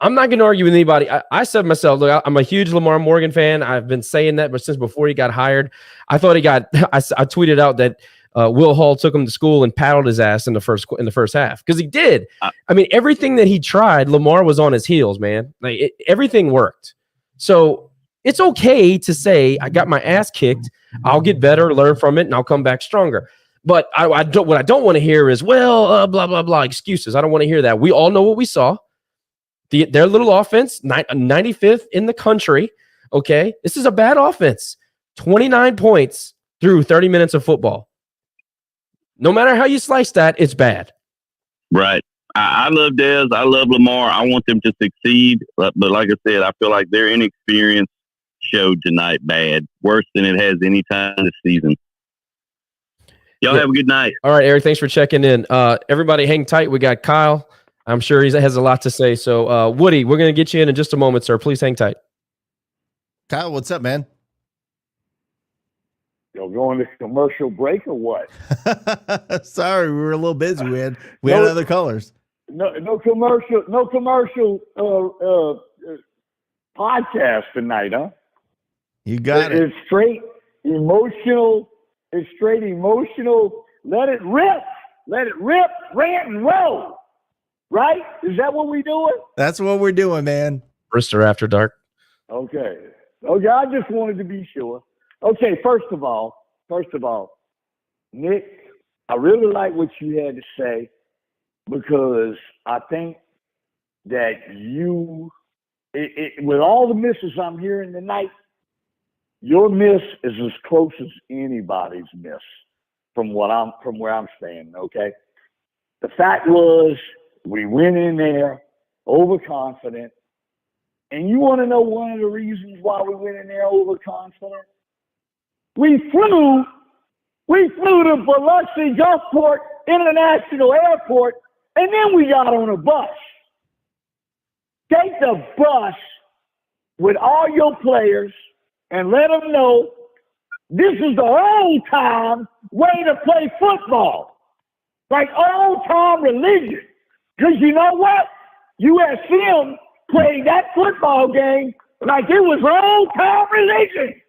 I'm not going to argue with anybody. I said myself, look, I'm a huge Lamar Morgan fan. I've been saying that, but since before he got hired, I thought I tweeted out that Will Hall took him to school and paddled his ass in the first half, because he did. I mean, everything that he tried, Lamar was on his heels, man. Like everything worked. So it's okay to say I got my ass kicked. I'll get better, learn from it, and I'll come back stronger. But what I don't want to hear is, blah, blah, blah, excuses. I don't want to hear that. We all know what we saw. Their little offense, 95th in the country, okay? This is a bad offense. 29 points through 30 minutes of football. No matter how you slice that, it's bad. Right. I love Dez. I love Lamar. I want them to succeed. But like I said, I feel like their inexperience showed tonight bad. Worse than it has any time this season. Y'all have a good night. All right, Eric, thanks for checking in. Everybody hang tight. We got Kyle. I'm sure he has a lot to say. So, Woody, we're going to get you in just a moment, sir. Please hang tight. Kyle, what's up, man? Yo, Y'all going to commercial break or what? Sorry, we were a little busy. We had other colors. No commercial podcast tonight, huh? You got it. It's straight emotional. It's straight emotional. Let it rip, rant and roll. Right? Is that what we doing? That's what we're doing, man. Brister After Dark. Okay. I just wanted to be sure. Okay, first of all, Nick, I really like what you had to say because I think that with all the misses I'm hearing tonight, your miss is as close as anybody's miss from where I'm standing. Okay, the fact was we went in there overconfident, and you want to know one of the reasons why we went in there overconfident? We flew to Biloxi Gulfport International Airport, and then we got on a bus. Take the bus with all your players and let them know this is the old time way to play football. Like old time religion. Because you know what? USM played that football game like it was old time religion.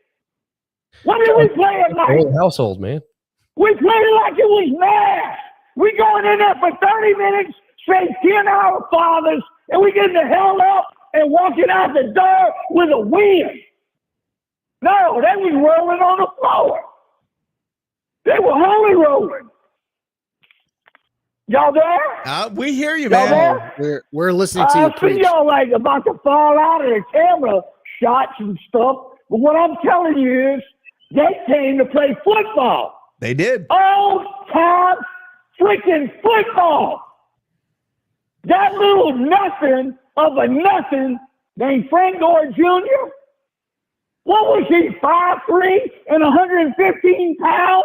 What did we play it like? Whole household, man. We played it like it was mass. We going in there for 30 minutes, say 10-hour fathers, and we getting the hell up and walking out the door with a win. No, they was rolling on the floor. They were holy rolling. Y'all there? We hear you, Y'all man. there? We're listening to you I see preach. y'all like about to fall out of the camera shots and stuff. But what I'm telling you is they came to play football. They did. Old time freaking football. That little nothing of a nothing named Frank Gore Jr. What was he, 5'3" and 115 pounds?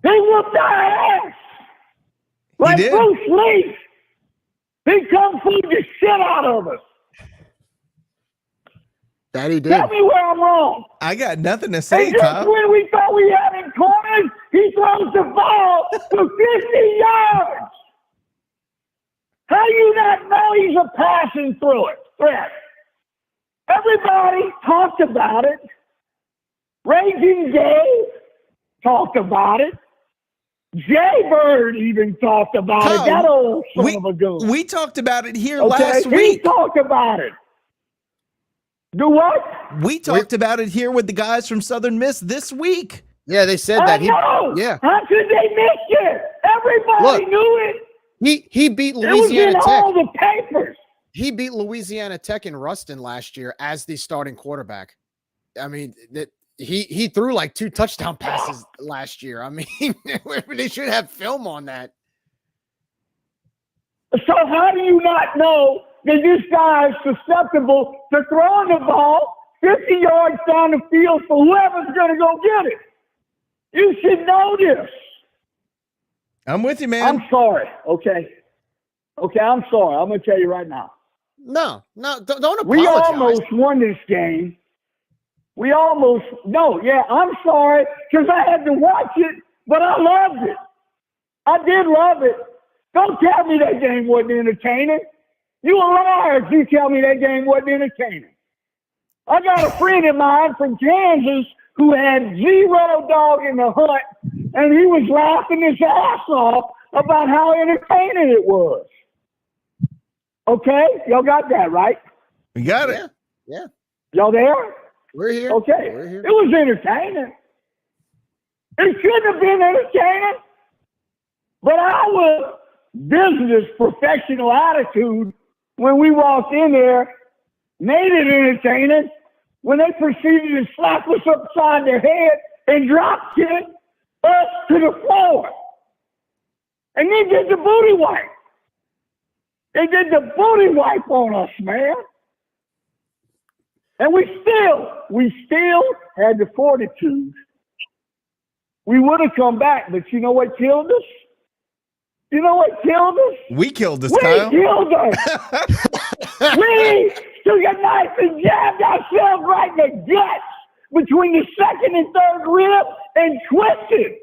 He whooped our ass. Like Bruce Lee. He kung fu the shit out of us. That he did. Tell me where I'm wrong. I got nothing to say, And just Kyle. when we thought we had him cornered, he throws the ball to 50 yards. How do you not know he's a passing threat? Everybody talked about it. Raging Dave talked about it. Jay Bird even talked about it. That old son of a goon. We talked about it here last He week. talked about it. Do what? We talked about it here with the guys from Southern Miss this week. Yeah, they said I that. know. Yeah. How could they miss it? Everybody knew it. He beat It was Louisiana in Tech. all the papers. He beat Louisiana Tech in Ruston last year as the starting quarterback. I mean, he threw like 2 touchdown passes last year. I mean, they should have film on that. So how do you not know that this guy is susceptible to throwing the ball 50 yards down the field for whoever's going to go get it? You should know this. I'm with you, man. I'm sorry. Okay, I'm sorry. I'm going to tell you right now. No, don't apologize. We almost won this game. I'm sorry because I had to watch it, but I loved it. I did love it. Don't tell me that game wasn't entertaining. You a liar if you tell me that game wasn't entertaining. I got a friend of mine from Kansas who had 0 dog in the hunt, and he was laughing his ass off about how entertaining it was. Okay? Y'all got that, right? We got it. Yeah. Y'all there? We're here. Okay. We're here. It was entertaining. It shouldn't have been entertaining. But our business professional attitude when we walked in there made it entertaining when they proceeded to slap us upside their head and drop kick us to the floor. And they did the booty wipe. They did the booty wipe on us, man. And we still had the fortitude. We would have come back, but you know what killed us? You know what killed us? We killed us, We Kyle. killed us. We took a knife and jabbed ourselves right in the guts between the second and third rib and twisted.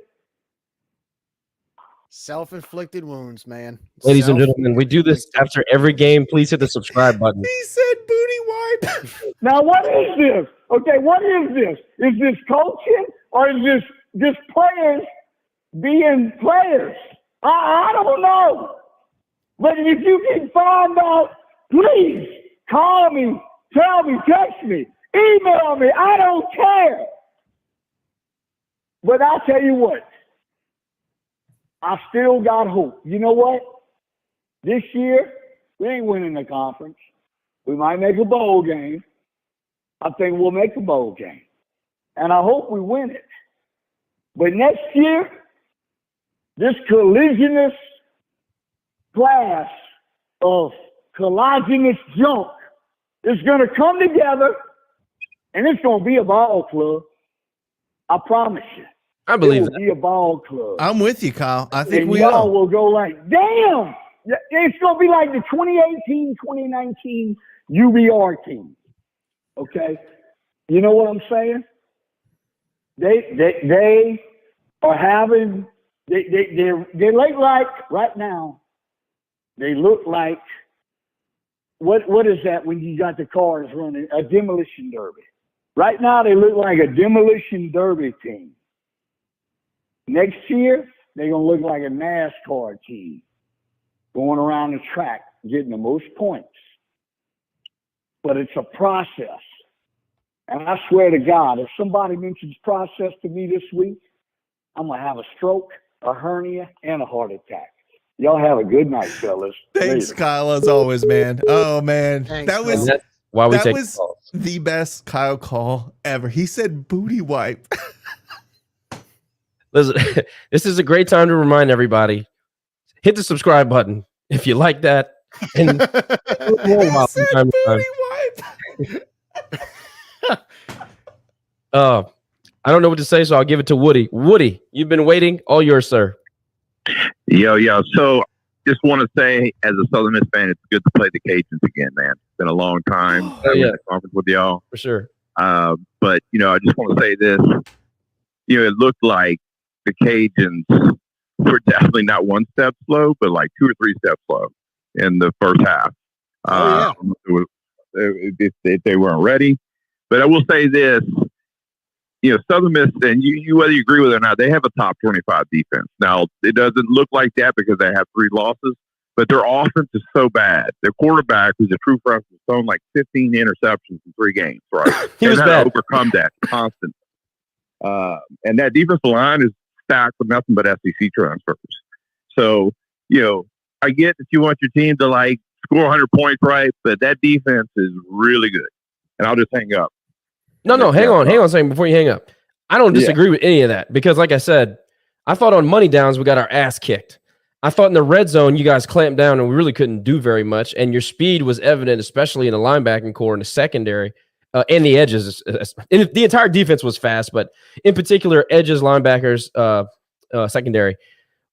Self-inflicted wounds, man. Ladies and gentlemen, we do this after every game. Please hit the subscribe button. He said booty wipe. Now, what is this? Okay, what is this? Is this coaching or is this just players being players? I don't know. But if you can find out, please call me, tell me, text me, email me. I don't care. But I'll tell you what. I still got hope. You know what? This year, we ain't winning the conference. We might make a bowl game. I think we'll make a bowl game. And I hope we win it. But next year, this collisionist class of collagenous junk is going to come together, and it's going to be a ball club. I promise you. I believe it will be a ball club. I'm with you, Kyle. I think and we y'all are. will go like, damn, it's going to be like the 2018, 2019 UBR team. Okay? You know what I'm saying? They are having, they look like, right now, they look like, what is that when you got the cars running? A demolition derby. Right now, they look like a demolition derby team. Next year, they're going to look like a NASCAR team going around the track, getting the most points. But it's a process. And I swear to God, if somebody mentions process to me this week, I'm going to have a stroke, a hernia, and a heart attack. Y'all have a good night, fellas. Thanks, Later. Kyle, as always, man. Oh, man. Thanks, that was, that's why we that take was calls. the best Kyle call ever. He said booty wipe. Listen, this is a great time to remind everybody, hit the subscribe button if you like that. And He said booty wipe. I don't know what to say, so I'll give it to Woody. Woody, you've been waiting. All yours, sir. Yo. So just want to say, as a Southern Miss fan, it's good to play the Cajuns again, man. It's been a long time. Oh, yeah. In the conference with y'all. For sure. But, I just want to say this. It looked like the Cajuns were definitely not one step slow, but like 2 or 3 steps slow in the first half. If they weren't ready. But I will say this, Southern Miss, and you whether you agree with it or not, they have a top 25 defense. Now, it doesn't look like that because they have 3 losses, but their offense is so bad. Their quarterback, who's a true freshman, thrown like 15 interceptions in 3 games, right? He was had to bad. overcome that constantly. And that defensive line is stacked with nothing but SEC transfers. So, I get that you want your team to like score 100 points, right? But that defense is really good. And I'll just hang up. No, hang on a second before you hang up. I don't disagree with any of that because, like I said, I thought on money downs we got our ass kicked. I thought in the red zone you guys clamped down and we really couldn't do very much, and your speed was evident, especially in the linebacking core and the secondary and the edges. And the entire defense was fast, but in particular, edges, linebackers, secondary.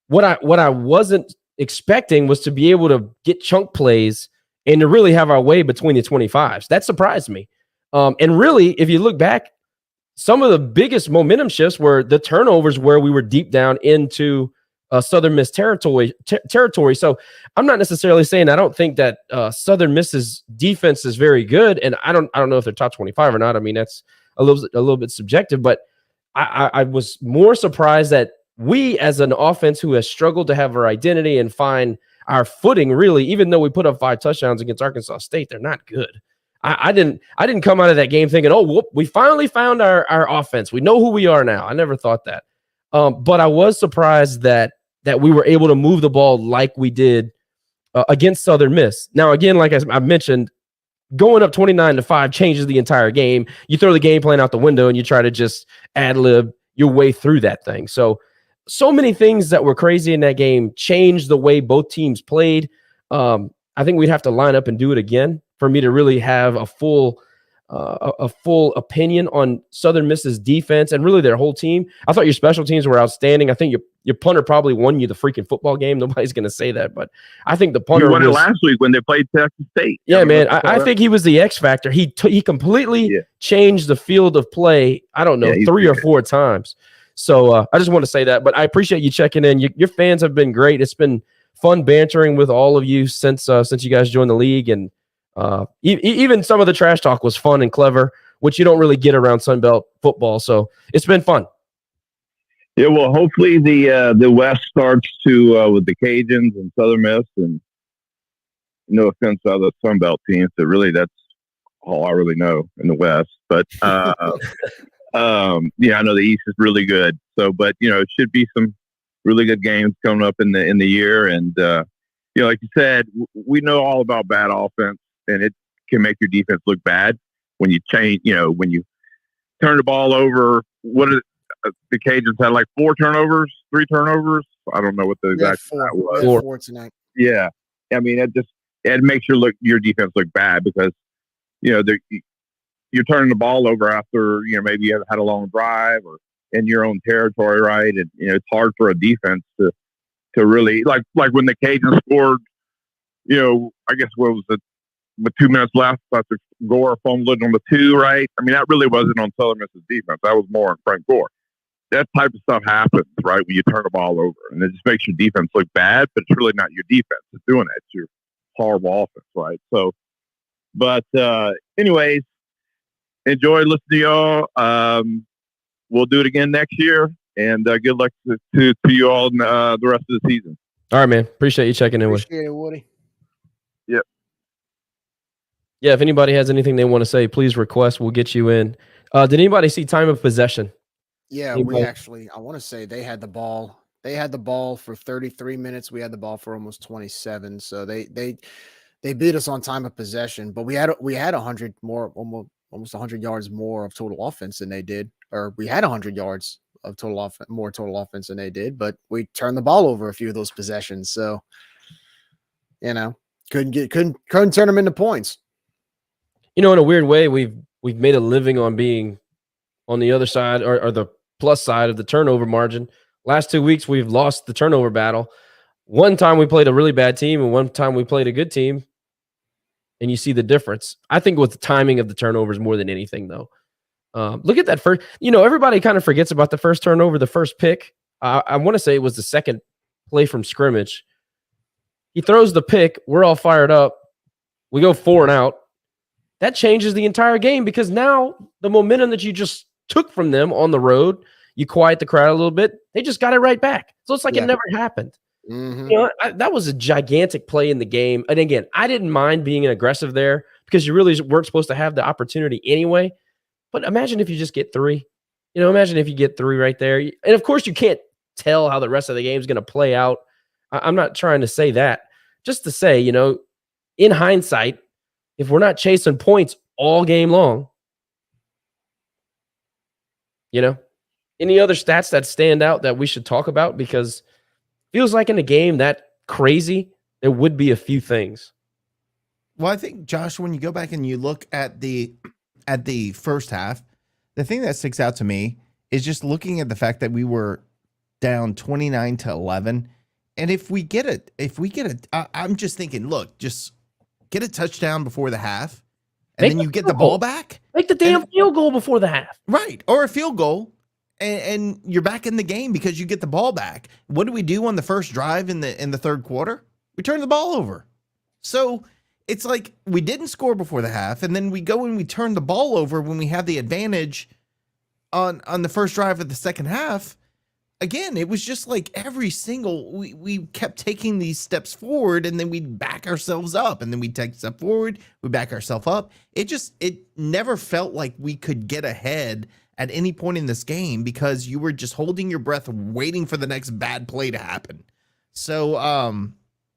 What I wasn't expecting was to be able to get chunk plays and to really have our way between the 25s. That surprised me. And really, if you look back, some of the biggest momentum shifts were the turnovers where we were deep down into Southern Miss territory. So I'm not necessarily saying I don't think that Southern Miss's defense is very good, and I don't know if they're top 25 or not. I mean, that's a little bit subjective, but I was more surprised that we, as an offense who has struggled to have our identity and find our footing, really, even though we put up 5 touchdowns against Arkansas State, they're not good. I didn't come out of that game thinking, whoop, we finally found our offense. We know who we are now. I never thought that. But I was surprised that we were able to move the ball like we did against Southern Miss. Now, again, like I mentioned, going up 29-5 changes the entire game. You throw the game plan out the window and you try to just ad-lib your way through that thing. So many things that were crazy in that game changed the way both teams played. I think we'd have to line up and do it again for me to really have a full a full opinion on Southern Miss's defense and really their whole team. I thought your special teams were outstanding. I think your punter probably won you the freaking football game. Nobody's going to say that, but I think the punter won it last week when they played Texas State. Yeah, man. I think he was the X factor. He completely changed the field of play. I don't know, 3 or 4 times. So I just want to say that. But I appreciate you checking in. Your fans have been great. It's been fun bantering with all of you since you guys joined the league, and even some of the trash talk was fun and clever, which you don't really get around Sunbelt football. So it's been fun. Yeah, well, hopefully the West starts to with the Cajuns and Southern Miss, and no offense to other Sunbelt teams, but really that's all I really know in the West. But yeah, I know the East is really good. So, but it should be some really good games coming up in the year, and like you said, we know all about bad offense. And it can make your defense look bad when you change, when you turn the ball over. What are the Cajuns had like 4 turnovers, 3 turnovers? I don't know what the exact stat was. 4 tonight. Yeah. I mean, it makes your defense look bad because, you're turning the ball over after, maybe you had a long drive or in your own territory, right? And, it's hard for a defense to really, like when the Cajuns scored, I guess what was it? With 2 minutes left, after Gore fumbled on the 2, right? I mean, that really wasn't on Southern Miss's defense. That was more on Frank Gore. That type of stuff happens, right, when you turn the ball over. And it just makes your defense look bad, but it's really not your defense that's doing it. It's your horrible offense, right? So, but anyways, enjoy listening to y'all. We'll do it again next year. And good luck to you all in the rest of the season. All right, man. Appreciate you checking in. Appreciate it, Woody. Yep. Yeah, if anybody has anything they want to say, please request. We'll get you in. Did anybody see time of possession? Yeah, anybody? I want to say they had the ball. They had the ball for 33 minutes. We had the ball for almost 27. So they beat us on time of possession. But we had 100 more, almost 100 yards more of total offense than they did. Or we had 100 yards of total offense than they did. But we turned the ball over a few of those possessions. So couldn't turn them into points. In a weird way, we've made a living on being on the other side or the plus side of the turnover margin. Last 2 weeks, we've lost the turnover battle. One time we played a really bad team, and one time we played a good team, and you see the difference. I think with the timing of the turnovers more than anything, though. Look at that first. Everybody kind of forgets about the first turnover, the first pick. I want to say it was the second play from scrimmage. He throws the pick. We're all fired up. We go 4 and out. That changes the entire game because now the momentum that you just took from them on the road, you quiet the crowd a little bit. They just got it right back. So it's like it never happened. Mm-hmm. That was a gigantic play in the game. And again, I didn't mind being aggressive there because you really weren't supposed to have the opportunity anyway. But imagine if you just get 3. Imagine if you get 3 right there. And of course, you can't tell how the rest of the game is going to play out. I'm not trying to say that. Just to say, in hindsight, if we're not chasing points all game long, any other stats that stand out that we should talk about? Because it feels like in a game that crazy, there would be a few things. Well, I think, Josh, when you go back and you look at the first half, the thing that sticks out to me is just looking at the fact that we were down 29-11. And if we get it, I'm just thinking, look, just get a touchdown before the half, and then you get the ball back. Make the damn field goal before the half. Right, or a field goal, and you're back in the game because you get the ball back. What do we do on the first drive in the third quarter? We turn the ball over. So it's like we didn't score before the half, and then we go and we turn the ball over when we have the advantage on the first drive of the second half. Again, it was just like every single, we kept taking these steps forward, and then we'd back ourselves up, and then we'd take a step forward, we back ourselves up. It never felt like we could get ahead at any point in this game because you were just holding your breath, waiting for the next bad play to happen. So,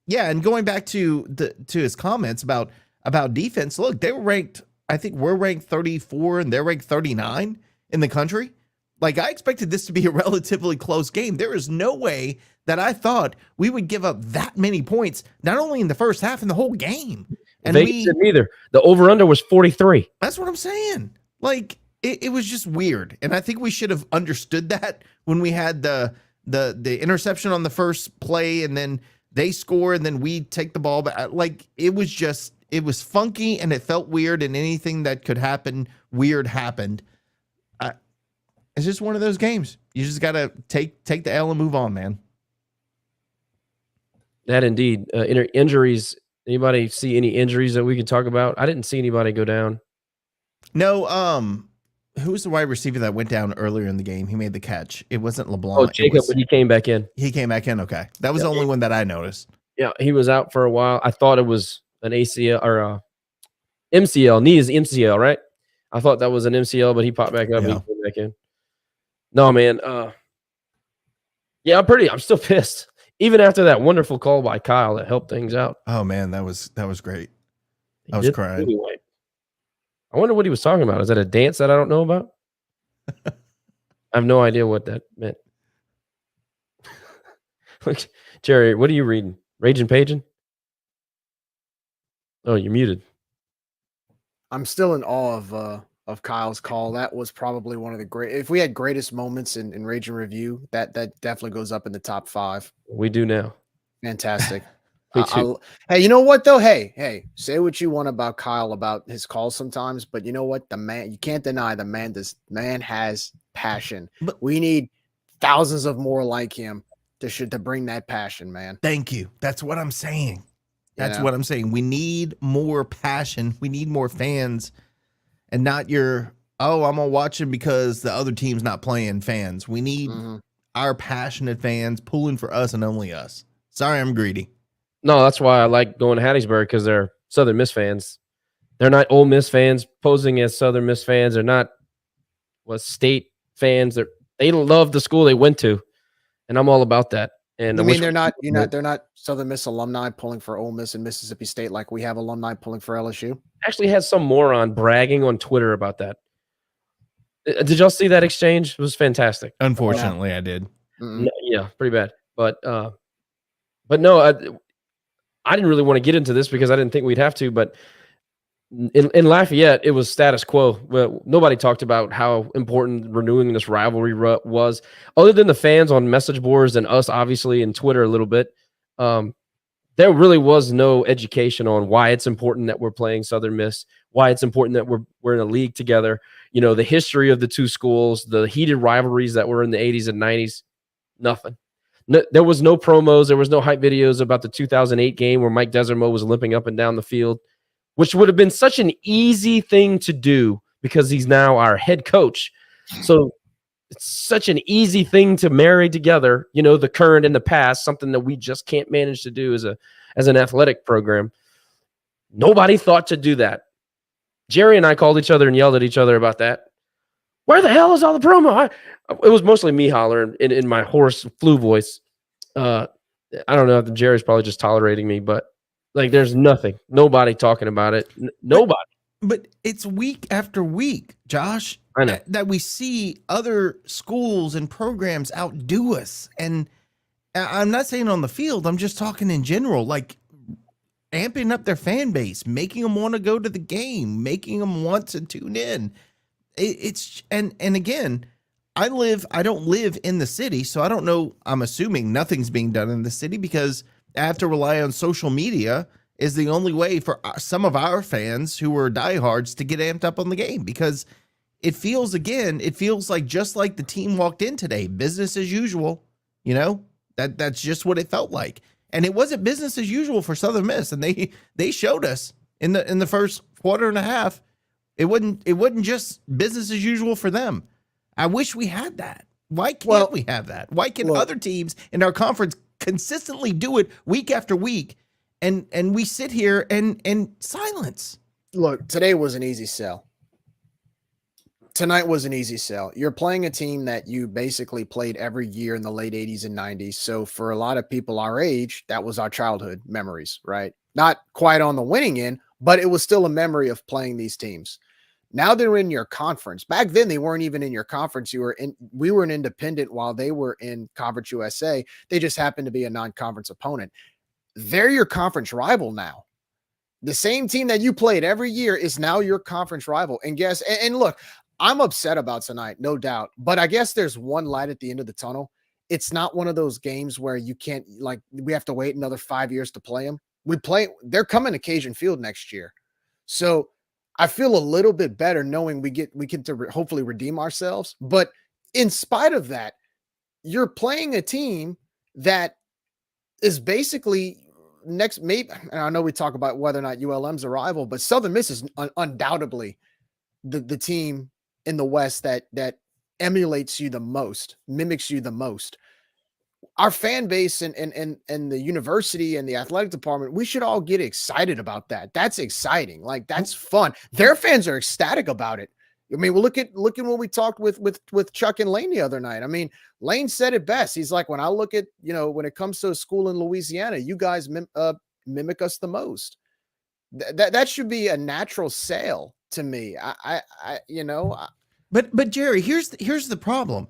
yeah, and going back to his comments about defense, look, they were ranked, I think we're ranked 34 and they're ranked 39 in the country. Like, I expected this to be a relatively close game. There is no way that I thought we would give up that many points, not only in the first half, in the whole game. And Vegas didn't either. The over-under was 43. That's what I'm saying. Like, it was just weird. And I think we should have understood that when we had the interception on the first play, and then they score, and then we take the ball back. Like, it was funky, and it felt weird, and anything that could happen weird happened. It's just one of those games. You just got to take the L and move on, man. That indeed. Injuries. Anybody see any injuries that we can talk about? I didn't see anybody go down. No. Who was the wide receiver that went down earlier in the game? He made the catch. It wasn't LeBlanc. Oh, Jacob, but he came back in. He came back in. Okay. That was the only one that I noticed. Yeah, he was out for a while. I thought it was an ACL or a MCL. Knee is MCL, right? I thought that was an MCL, but he popped back up and he came back in. No, man. Yeah, I'm still pissed. Even after that wonderful call by Kyle that helped things out. Oh man, that was great. I was crying. Anyway. I wonder what he was talking about. Is that a dance that I don't know about? I have no idea what that meant. Look, Jerry, what are you reading? Raging Paging? Oh, you're muted. I'm still in awe of Kyle's call. That was probably one of the great. If we had greatest moments in Rage and Review, that definitely goes up in the top 5. We do now. Fantastic. Hey, you know what though? Hey, say what you want about Kyle about his calls sometimes, but you know what? The man, you can't deny the man has passion. But we need thousands of more like him to bring that passion, man. Thank you. That's what I'm saying. That's what I'm saying. We need more passion. We need more fans, and not your, I'm gonna watch him because the other team's not playing fans. We need our passionate fans pulling for us and only us. Sorry, I'm greedy. No, that's why I like going to Hattiesburg, because they're Southern Miss fans. They're not Ole Miss fans posing as Southern Miss fans. They're not state fans. They love the school they went to, and I'm all about that. And I mean, they're not Southern Miss alumni pulling for Ole Miss and Mississippi State like we have alumni pulling for LSU. Actually, had some moron bragging on Twitter about that. Did y'all see that exchange? It was fantastic. Unfortunately, I did. Yeah, pretty bad. But no. I didn't really want to get into this because I didn't think we'd have to, but in Lafayette, it was status quo. Well, nobody talked about how important renewing this rivalry was, other than the fans on message boards and us, obviously, and Twitter a little bit. There really was no education on why it's important that we're playing Southern Miss, why it's important that we're in a league together. You know, the history of the two schools, the heated rivalries that were in the 80s and 90s, nothing. No, there was no promos. There was no hype videos about the 2008 game where Mike Desermo was limping up and down the field, which would have been such an easy thing to do because he's now our head coach. So it's such an easy thing to marry together, you know, the current and the past, something that we just can't manage to do as an athletic program. Nobody thought to do that. Jerry and I called each other and yelled at each other about that. Where the hell is all the promo? It was mostly me hollering in my hoarse flu voice. I don't know if Jerry's probably just tolerating me, but like there's nobody talking about it. Nobody. But it's week after week, Josh, I know. that we see other schools and programs outdo us. And I'm not saying on the field, I'm just talking in general, like amping up their fan base, making them want to go to the game, making them want to tune in. And again, I don't live in the city, so I don't know. I'm assuming nothing's being done in the city because I have to rely on social media is the only way for some of our fans who are diehards to get amped up on the game, because it feels like just like the team walked in today, business as usual. You know, that's just what it felt like. And it wasn't business as usual for Southern Miss. And they showed us in the first quarter and a half. It wasn't just business as usual for them. I wish we had that. Why can't we have that? Why can other teams in our conference consistently do it week after week, and we sit here and silence? Look, today was an easy sell. Tonight was an easy sell. You're playing a team that you basically played every year in the late 80s and 90s. So for a lot of people our age, that was our childhood memories, right? Not quite on the winning end, but it was still a memory of playing these teams. Now they're in your conference. Back then, they weren't even in your conference. We were an independent while they were in Conference USA. They just happened to be a non-conference opponent. They're your conference rival now. The same team that you played every year is now your conference rival. And look, I'm upset about tonight, no doubt. But I guess there's one light at the end of the tunnel. It's not one of those games where you can't, like, we have to wait another 5 years to play them. They're coming to Cajun Field next year. So I feel a little bit better knowing we get to hopefully redeem ourselves. But in spite of that, you're playing a team that is basically next, maybe, and I know we talk about whether or not ULM's a rival, but Southern Miss is undoubtedly the team in the West that emulates you the most, mimics you the most. Our fan base and the university and the athletic department, we should all get excited about that. That's exciting. Like, that's fun. Their fans are ecstatic about it. I mean, well, look at when we talked with Chuck and Lane the other night. I mean, Lane said it best. He's like, when I look at, when it comes to a school in Louisiana, you guys mimic us the most. That should be a natural sale to me. But Jerry, here's the problem.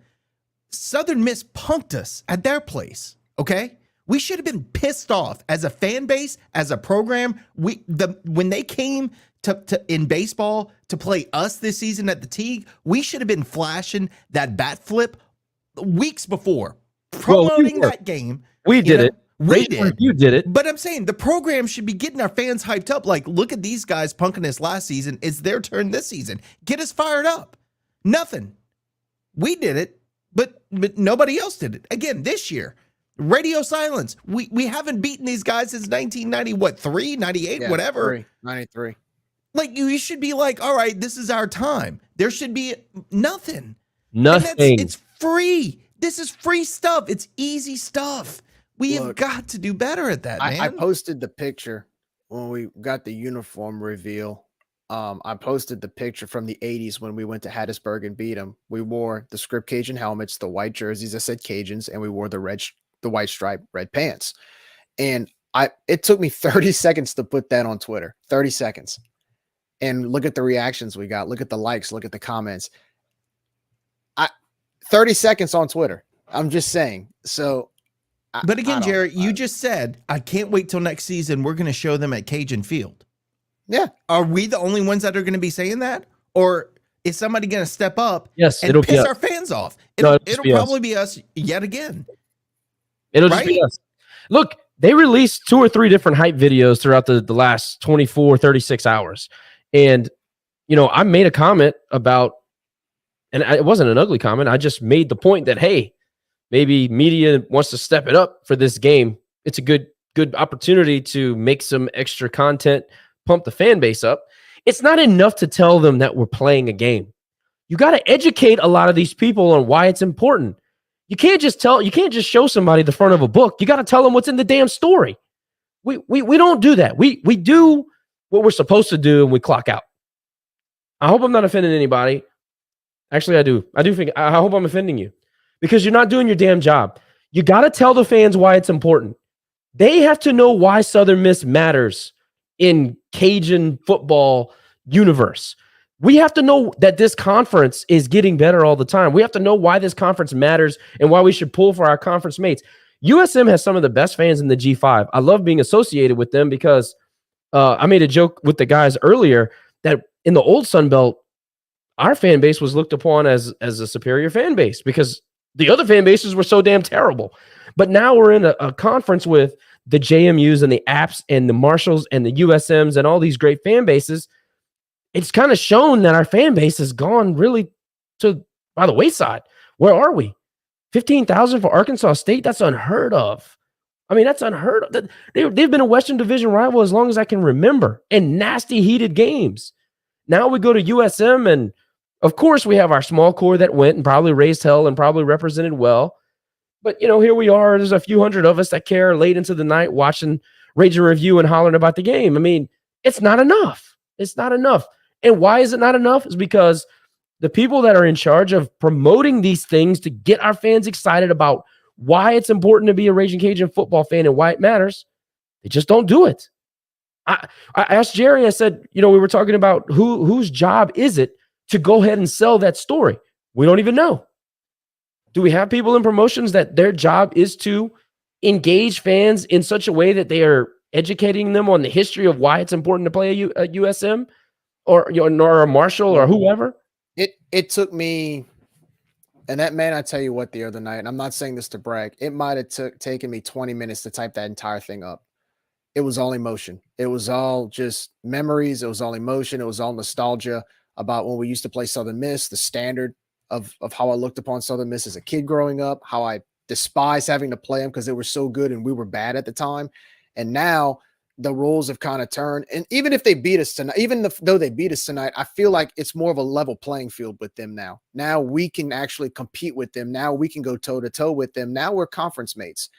Southern Miss punked us at their place. Okay, we should have been pissed off as a fan base, as a program. When they came to in baseball to play us this season at the Teague, we should have been flashing that bat flip weeks before, promoting that game. We did it. We did. You did it. But I'm saying the program should be getting our fans hyped up. Like, look at these guys punking us last season. It's their turn this season. Get us fired up. Nothing. We did it, but nobody else did it. Again, this year, radio silence. We haven't beaten these guys since 1990, 98, whatever. 93. Like, you should be like, all right, this is our time. There should be nothing. Nothing. It's free. This is free stuff. It's easy stuff. We have got to do better at that, man. I posted the picture when we got the uniform reveal. I posted the picture from the 80s when we went to Hattiesburg and beat them. We wore the script Cajun helmets, the white jerseys that said Cajuns, and we wore the white stripe red pants. And it took me 30 seconds to put that on Twitter. 30 seconds. And look at the reactions we got. Look at the likes. Look at the comments. 30 seconds on Twitter. I'm just saying. So, but again, Jared, you just said, I can't wait till next season. We're going to show them at Cajun Field. Yeah. Are we the only ones that are going to be saying that? Or is somebody going to step up and piss our fans off? It'll probably be us yet again. It'll just be us. Look, they released 2 or 3 different hype videos throughout the last 24, 36 hours. And, I made a comment about, and it wasn't an ugly comment. I just made the point that, hey, maybe media wants to step it up for this game. It's a good opportunity to make some extra content, pump the fan base up. It's not enough to tell them that we're playing a game. You got to educate a lot of these people on why it's important. You can't just show somebody the front of a book. You got to tell them what's in the damn story. We don't do that. We do what we're supposed to do and we clock out. I hope I'm not offending anybody. Actually, I do. I hope I'm offending you because you're not doing your damn job. You got to tell the fans why it's important. They have to know why Southern Miss matters in Cajun football universe. We have to know that this conference is getting better all the time. We have to know why this conference matters and why we should pull for our conference mates. USM has some of the best fans in the G5. I love being associated with them because I made a joke with the guys earlier that in the old Sun Belt, our fan base was looked upon as a superior fan base because the other fan bases were so damn terrible. But now we're in a conference with the JMUs and the Apps and the Marshalls and the USMs and all these great fan bases. It's kind of shown that our fan base has gone really by the wayside. Where are we? 15,000 for Arkansas State? That's unheard of. I mean, that's unheard of. They've been a Western Division rival as long as I can remember in nasty, heated games. Now we go to USM, and of course we have our small core that went and probably raised hell and probably represented well. But, here we are. There's a few hundred of us that care late into the night watching Rage and Review and hollering about the game. I mean, it's not enough. It's not enough. And why is it not enough? It's because the people that are in charge of promoting these things to get our fans excited about why it's important to be a Raging Cajun football fan and why it matters, they just don't do it. I asked Jerry, I said, we were talking about whose job is it to go ahead and sell that story? We don't even know. Do we have people in promotions that their job is to engage fans in such a way that they are educating them on the history of why it's important to play a USM or a Marshall or whoever? It took me, and that man, I tell you what, the other night, and I'm not saying this to brag, it might have taken me 20 minutes to type that entire thing up. It was all emotion. It was all just memories. It was all emotion. It was all nostalgia about when we used to play Southern Miss, the standard of how I looked upon Southern Miss as a kid growing up, how I despised having to play them because they were so good and we were bad at the time. And now the roles have kind of turned. And even if they beat us tonight, though they beat us tonight, I feel like it's more of a level playing field with them now. Now we can actually compete with them. Now we can go toe to toe with them. Now we're conference mates.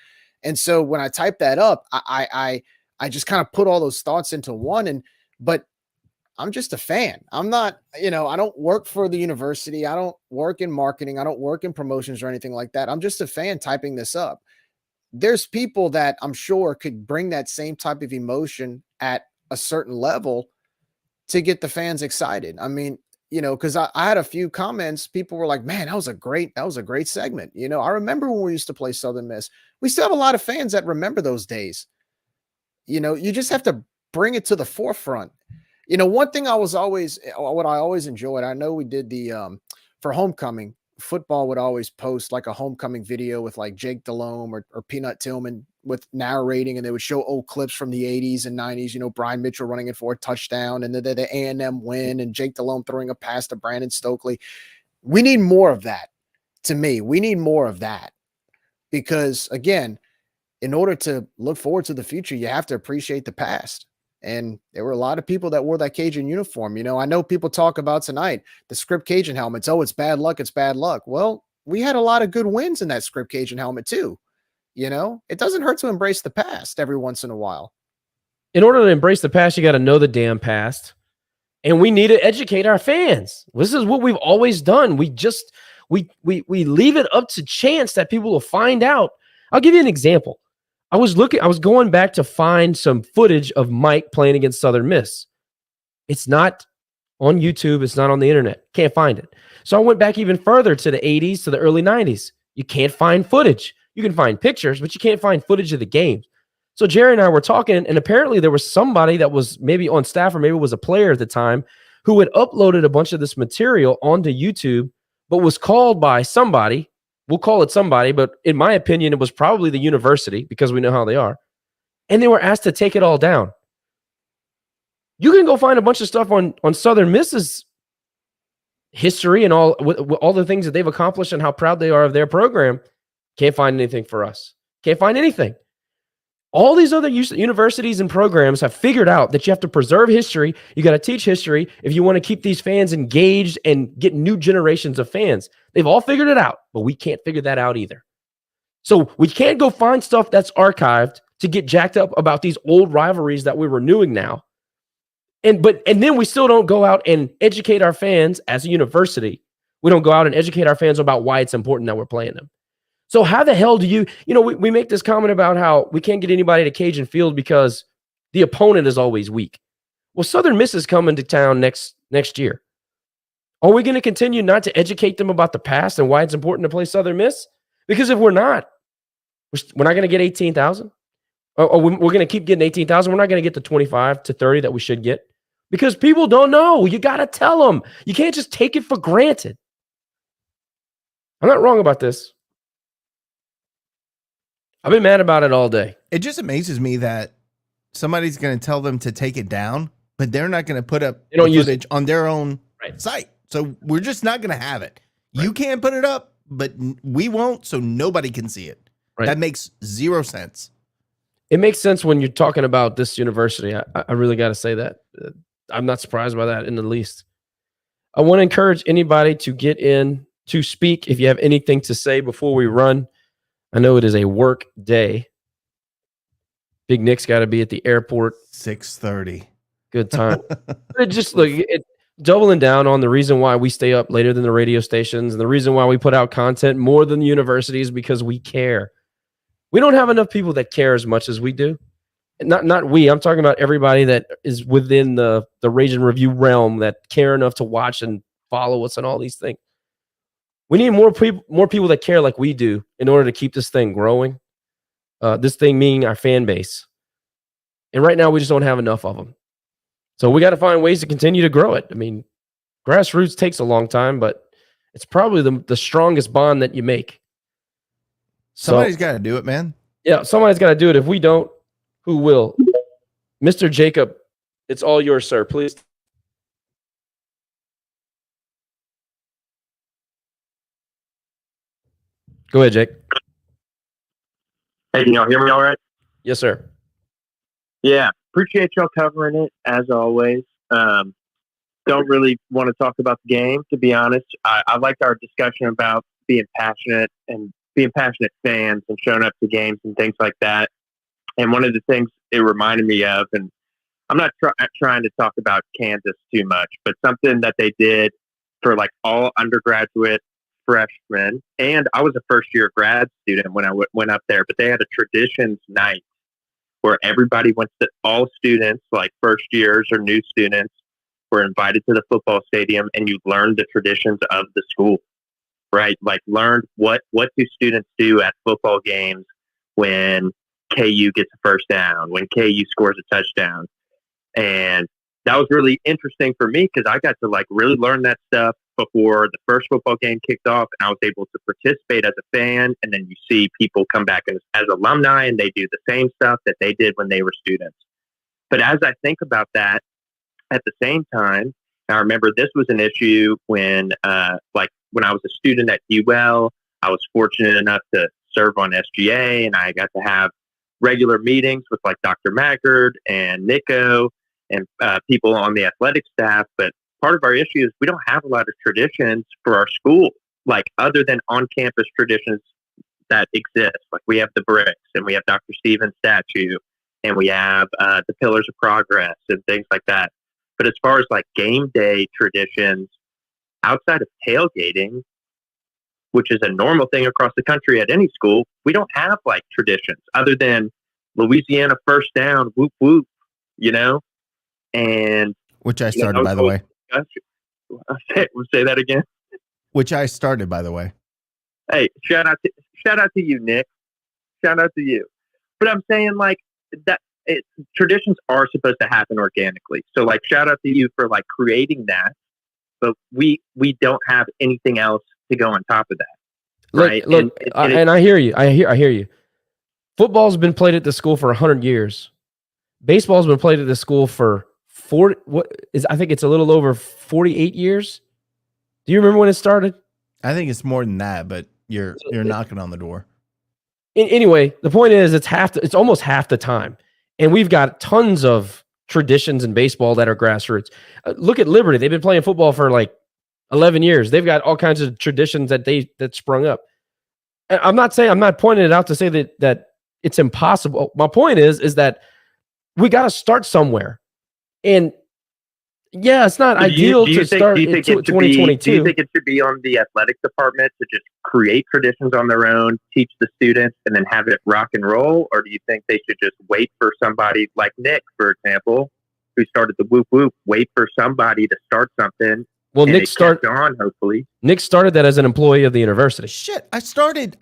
And so when I type that up, I just kind of put all those thoughts into one. But I'm just a fan. I'm not, I don't work for the university. I don't work in marketing. I don't work in promotions or anything like that. I'm just a fan typing this up. There's people that I'm sure could bring that same type of emotion at a certain level to get the fans excited. I mean, because I had a few comments. People were like, man, that was a great segment. I remember when we used to play Southern Miss. We still have a lot of fans that remember those days. You just have to bring it to the forefront. One thing what I always enjoyed, I know we did for homecoming, football would always post like a homecoming video with like Jake Delhomme or Peanut Tillman with narrating, and they would show old clips from the 80s and 90s, Brian Mitchell running it for a touchdown and the A&M win and Jake Delhomme throwing a pass to Brandon Stokely. We need more of that. To me, we need more of that because, again, in order to look forward to the future, you have to appreciate the past. And there were a lot of people that wore that Cajun uniform. I know people talk about tonight, the script Cajun helmets. Oh, it's bad luck. It's bad luck. Well, we had a lot of good wins in that script Cajun helmet too. It doesn't hurt to embrace the past every once in a while. In order to embrace the past, you got to know the damn past. And we need to educate our fans. This is what we've always done. We leave it up to chance that people will find out. I'll give you an example. I was going back to find some footage of Mike playing against Southern Miss. It's not on YouTube. It's not on the internet. Can't find it. So I went back even further to the 80s, to the early 90s. You can't find footage. You can find pictures, but you can't find footage of the games. So Jerry and I were talking, and apparently there was somebody that was maybe on staff or maybe was a player at the time who had uploaded a bunch of this material onto YouTube, but was called by somebody. We'll call it somebody, but in my opinion, it was probably the university because we know how they are. And they were asked to take it all down. You can go find a bunch of stuff on Southern Miss's history and all the things that they've accomplished and how proud they are of their program. Can't find anything for us. Can't find anything. All these other universities and programs have figured out that you have to preserve history. You got to teach history if you want to keep these fans engaged and get new generations of fans. They've all figured it out, but we can't figure that out either. So we can't go find stuff that's archived to get jacked up about these old rivalries that we're renewing now. And then we still don't go out and educate our fans as a university. We don't go out and educate our fans about why it's important that we're playing them. So how the hell do we make this comment about how we can't get anybody to Cajun Field because the opponent is always weak. Well, Southern Miss is coming to town next year. Are we going to continue not to educate them about the past and why it's important to play Southern Miss? Because if we're not going to get 18,000. Or we're going to keep getting 18,000. We're not going to get the 25 to 30 that we should get because people don't know. You got to tell them. You can't just take it for granted. I'm not wrong about this. I've been mad about it all day. It just amazes me that somebody's going to tell them to take it down, but they're not going to put up footage on their own site. So we're just not going to have it. Right. You can't put it up, but we won't, so nobody can see it. Right. That makes zero sense. It makes sense when you're talking about this university. I really got to say that. I'm not surprised by that in the least. I want to encourage anybody to get in to speak if you have anything to say before we run. I know it is a work day. Big Nick's got to be at the airport. 6:30. Good time. Doubling down on the reason why we stay up later than the radio stations and the reason why we put out content more than the universities because we care. We don't have enough people that care as much as we do. Not we. I'm talking about everybody that is within the Rage and Review realm that care enough to watch and follow us and all these things. We need more people that care like we do in order to keep this thing growing. This thing meaning our fan base. And right now we just don't have enough of them. So we got to find ways to continue to grow it. I mean, grassroots takes a long time, but it's probably the strongest bond that you make. Somebody's got to do it, man. Yeah, somebody's got to do it. If we don't, who will? Mr. Jacob, it's all yours, sir. Please. Go ahead, Jake. Hey, can y'all hear me all right? Yes, sir. Yeah, appreciate y'all covering it, as always. Don't really want to talk about the game, to be honest. I liked our discussion about being passionate and being passionate fans and showing up to games and things like that. And one of the things it reminded me of, and I'm not trying to talk about Kansas too much, but something that they did for like all undergraduate freshmen, and I was a first-year grad student when I went up there, but they had a traditions night where everybody went to, all students, like first years or new students, were invited to the football stadium, and you learned the traditions of the school, right? Like learned what do students do at football games when KU gets a first down, when KU scores a touchdown. And that was really interesting for me because I got to like really learn that stuff before the first football game kicked off, and I was able to participate as a fan. And then you see people come back as alumni, and they do the same stuff that they did when they were students. But as I think about that, at the same time, I remember this was an issue when I was a student at UL. I was fortunate enough to serve on SGA, and I got to have regular meetings with like Dr. Maggard and Nico and people on the athletic staff. But part of our issue is we don't have a lot of traditions for our school, like other than on-campus traditions that exist. Like we have the bricks, and we have Dr. Stevens' statue, and we have the Pillars of Progress and things like that. But as far as like game day traditions, outside of tailgating, which is a normal thing across the country at any school, we don't have like traditions other than Louisiana first down, whoop, whoop, you know? And which I started, by the way. Say that again. Which I started, by the way. Hey, shout out to you, Nick. Shout out to you. But I'm saying like that traditions are supposed to happen organically. So like shout out to you for like creating that. But we don't have anything else to go on top of that. Right. Look, and I hear you. I hear you. Football's been played at the school for 100 years. Baseball's been played at the school for 40. I think it's a little over 48 years. Do you remember when it started? I think it's more than that, but you're knocking on the door. Anyway, the point is it's almost half the time. And we've got tons of traditions in baseball that are grassroots. Look at Liberty. They've been playing football for like 11 years. They've got all kinds of traditions that sprung up. I'm not pointing it out to say that it's impossible. My point is that we got to start somewhere. And yeah, it's not ideal to start in 2022. Do you think it should be on the athletic department to just create traditions on their own, teach the students, and then have it rock and roll? Or do you think they should just wait for somebody like Nick, for example, who started the Whoop Whoop, wait for somebody to start something? Well, Nick started hopefully. Nick started that as an employee of the university. Shit, I started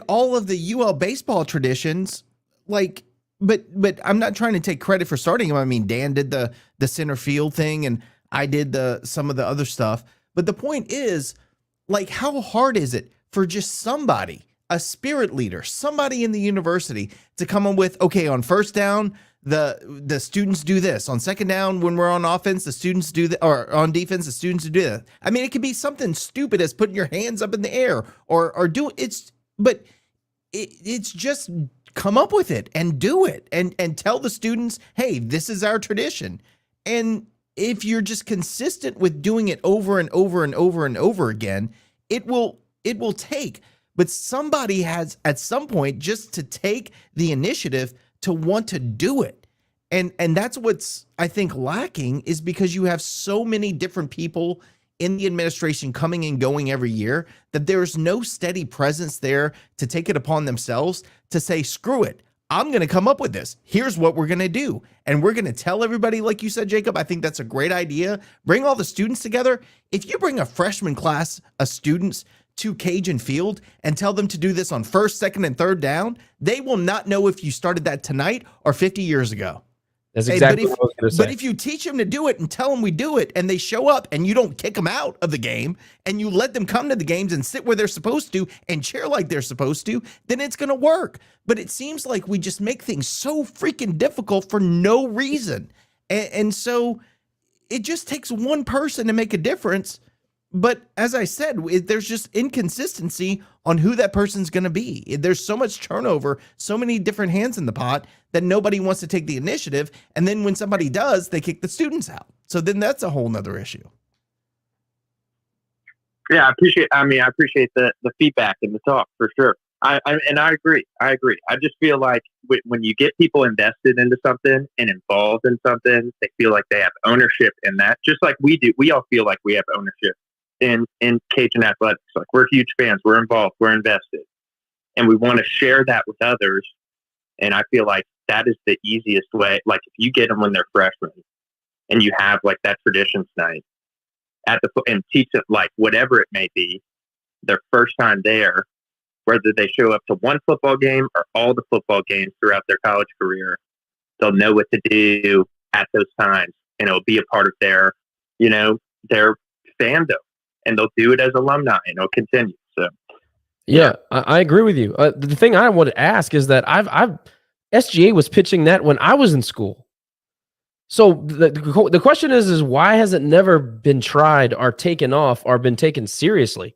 all of the UL baseball traditions, like, but I'm not trying to take credit for starting them. I mean, Dan did the center field thing, and I did some of the other stuff. But the point is, like, how hard is it for just somebody, a spirit leader, somebody in the university, to come up with, okay, on first down, the students do this. On second down, when we're on offense, the students do that, or on defense, the students do that. I mean, it could be something stupid as putting your hands up in the air or do it's just come up with it and do it and tell the students, hey, this is our tradition. And if you're just consistent with doing it over and over and over and over again, it will take. But somebody has at some point just to take the initiative to want to do it. And that's what's, I think, lacking, is because you have so many different people in the administration coming and going every year that there's no steady presence there to take it upon themselves to say, screw it, I'm going to come up with this. Here's what we're going to do. And we're going to tell everybody, like you said, Jacob, I think that's a great idea. Bring all the students together. If you bring a freshman class of students to Cajun Field and tell them to do this on first, second, and third down, they will not know if you started that tonight or 50 years ago. That's exactly but what I was going to say. But if you teach them to do it and tell them we do it, and they show up, and you don't kick them out of the game, and you let them come to the games and sit where they're supposed to and cheer like they're supposed to, then it's going to work. But it seems like we just make things so freaking difficult for no reason. And so it just takes one person to make a difference. But as I said, there's just inconsistency on who that person's going to be. There's so much turnover, so many different hands in the pot that nobody wants to take the initiative. And then when somebody does, they kick the students out. So then that's a whole nother issue. Yeah, I appreciate the feedback and the talk for sure. I agree. I just feel like when you get people invested into something and involved in something, they feel like they have ownership in that, just like we do. We all feel like we have ownership in Cajun athletics. Like, we're huge fans, we're involved, we're invested, and we want to share that with others. And I feel like that is the easiest way. Like, if you get them when they're freshmen and you have like that traditions night and teach them, like, whatever it may be, their first time there, whether they show up to one football game or all the football games throughout their college career, they'll know what to do at those times, and it'll be a part of their fandom, and they'll do it as alumni, and it'll continue. So, yeah, I agree with you. The thing I want to ask is that SGA was pitching that when I was in school. So the question is why has it never been tried or taken off or been taken seriously?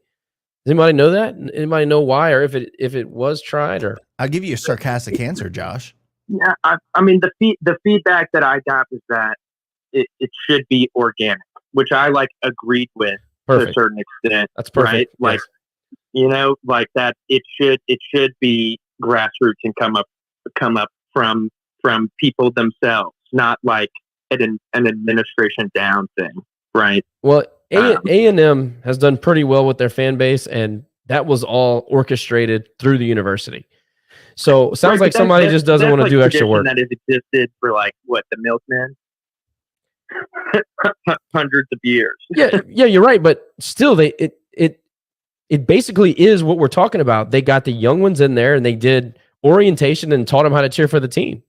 Does anybody know that? Anybody know why, or if it was tried? Or I'll give you a sarcastic answer, Josh. Yeah, I mean the feedback that I got was that it should be organic, which I agreed with to a certain extent. That's perfect. Right? Yes. Like that it should be grassroots and come up from people themselves, not like an administration down thing, right? Well, A&M has done pretty well with their fan base, and that was all orchestrated through the university. So it sounds like somebody just doesn't want to do extra work. That has existed for the milkmen hundreds of years. Yeah, you're right, but still, it basically is what we're talking about. They got the young ones in there, and they did orientation and taught them how to cheer for the team.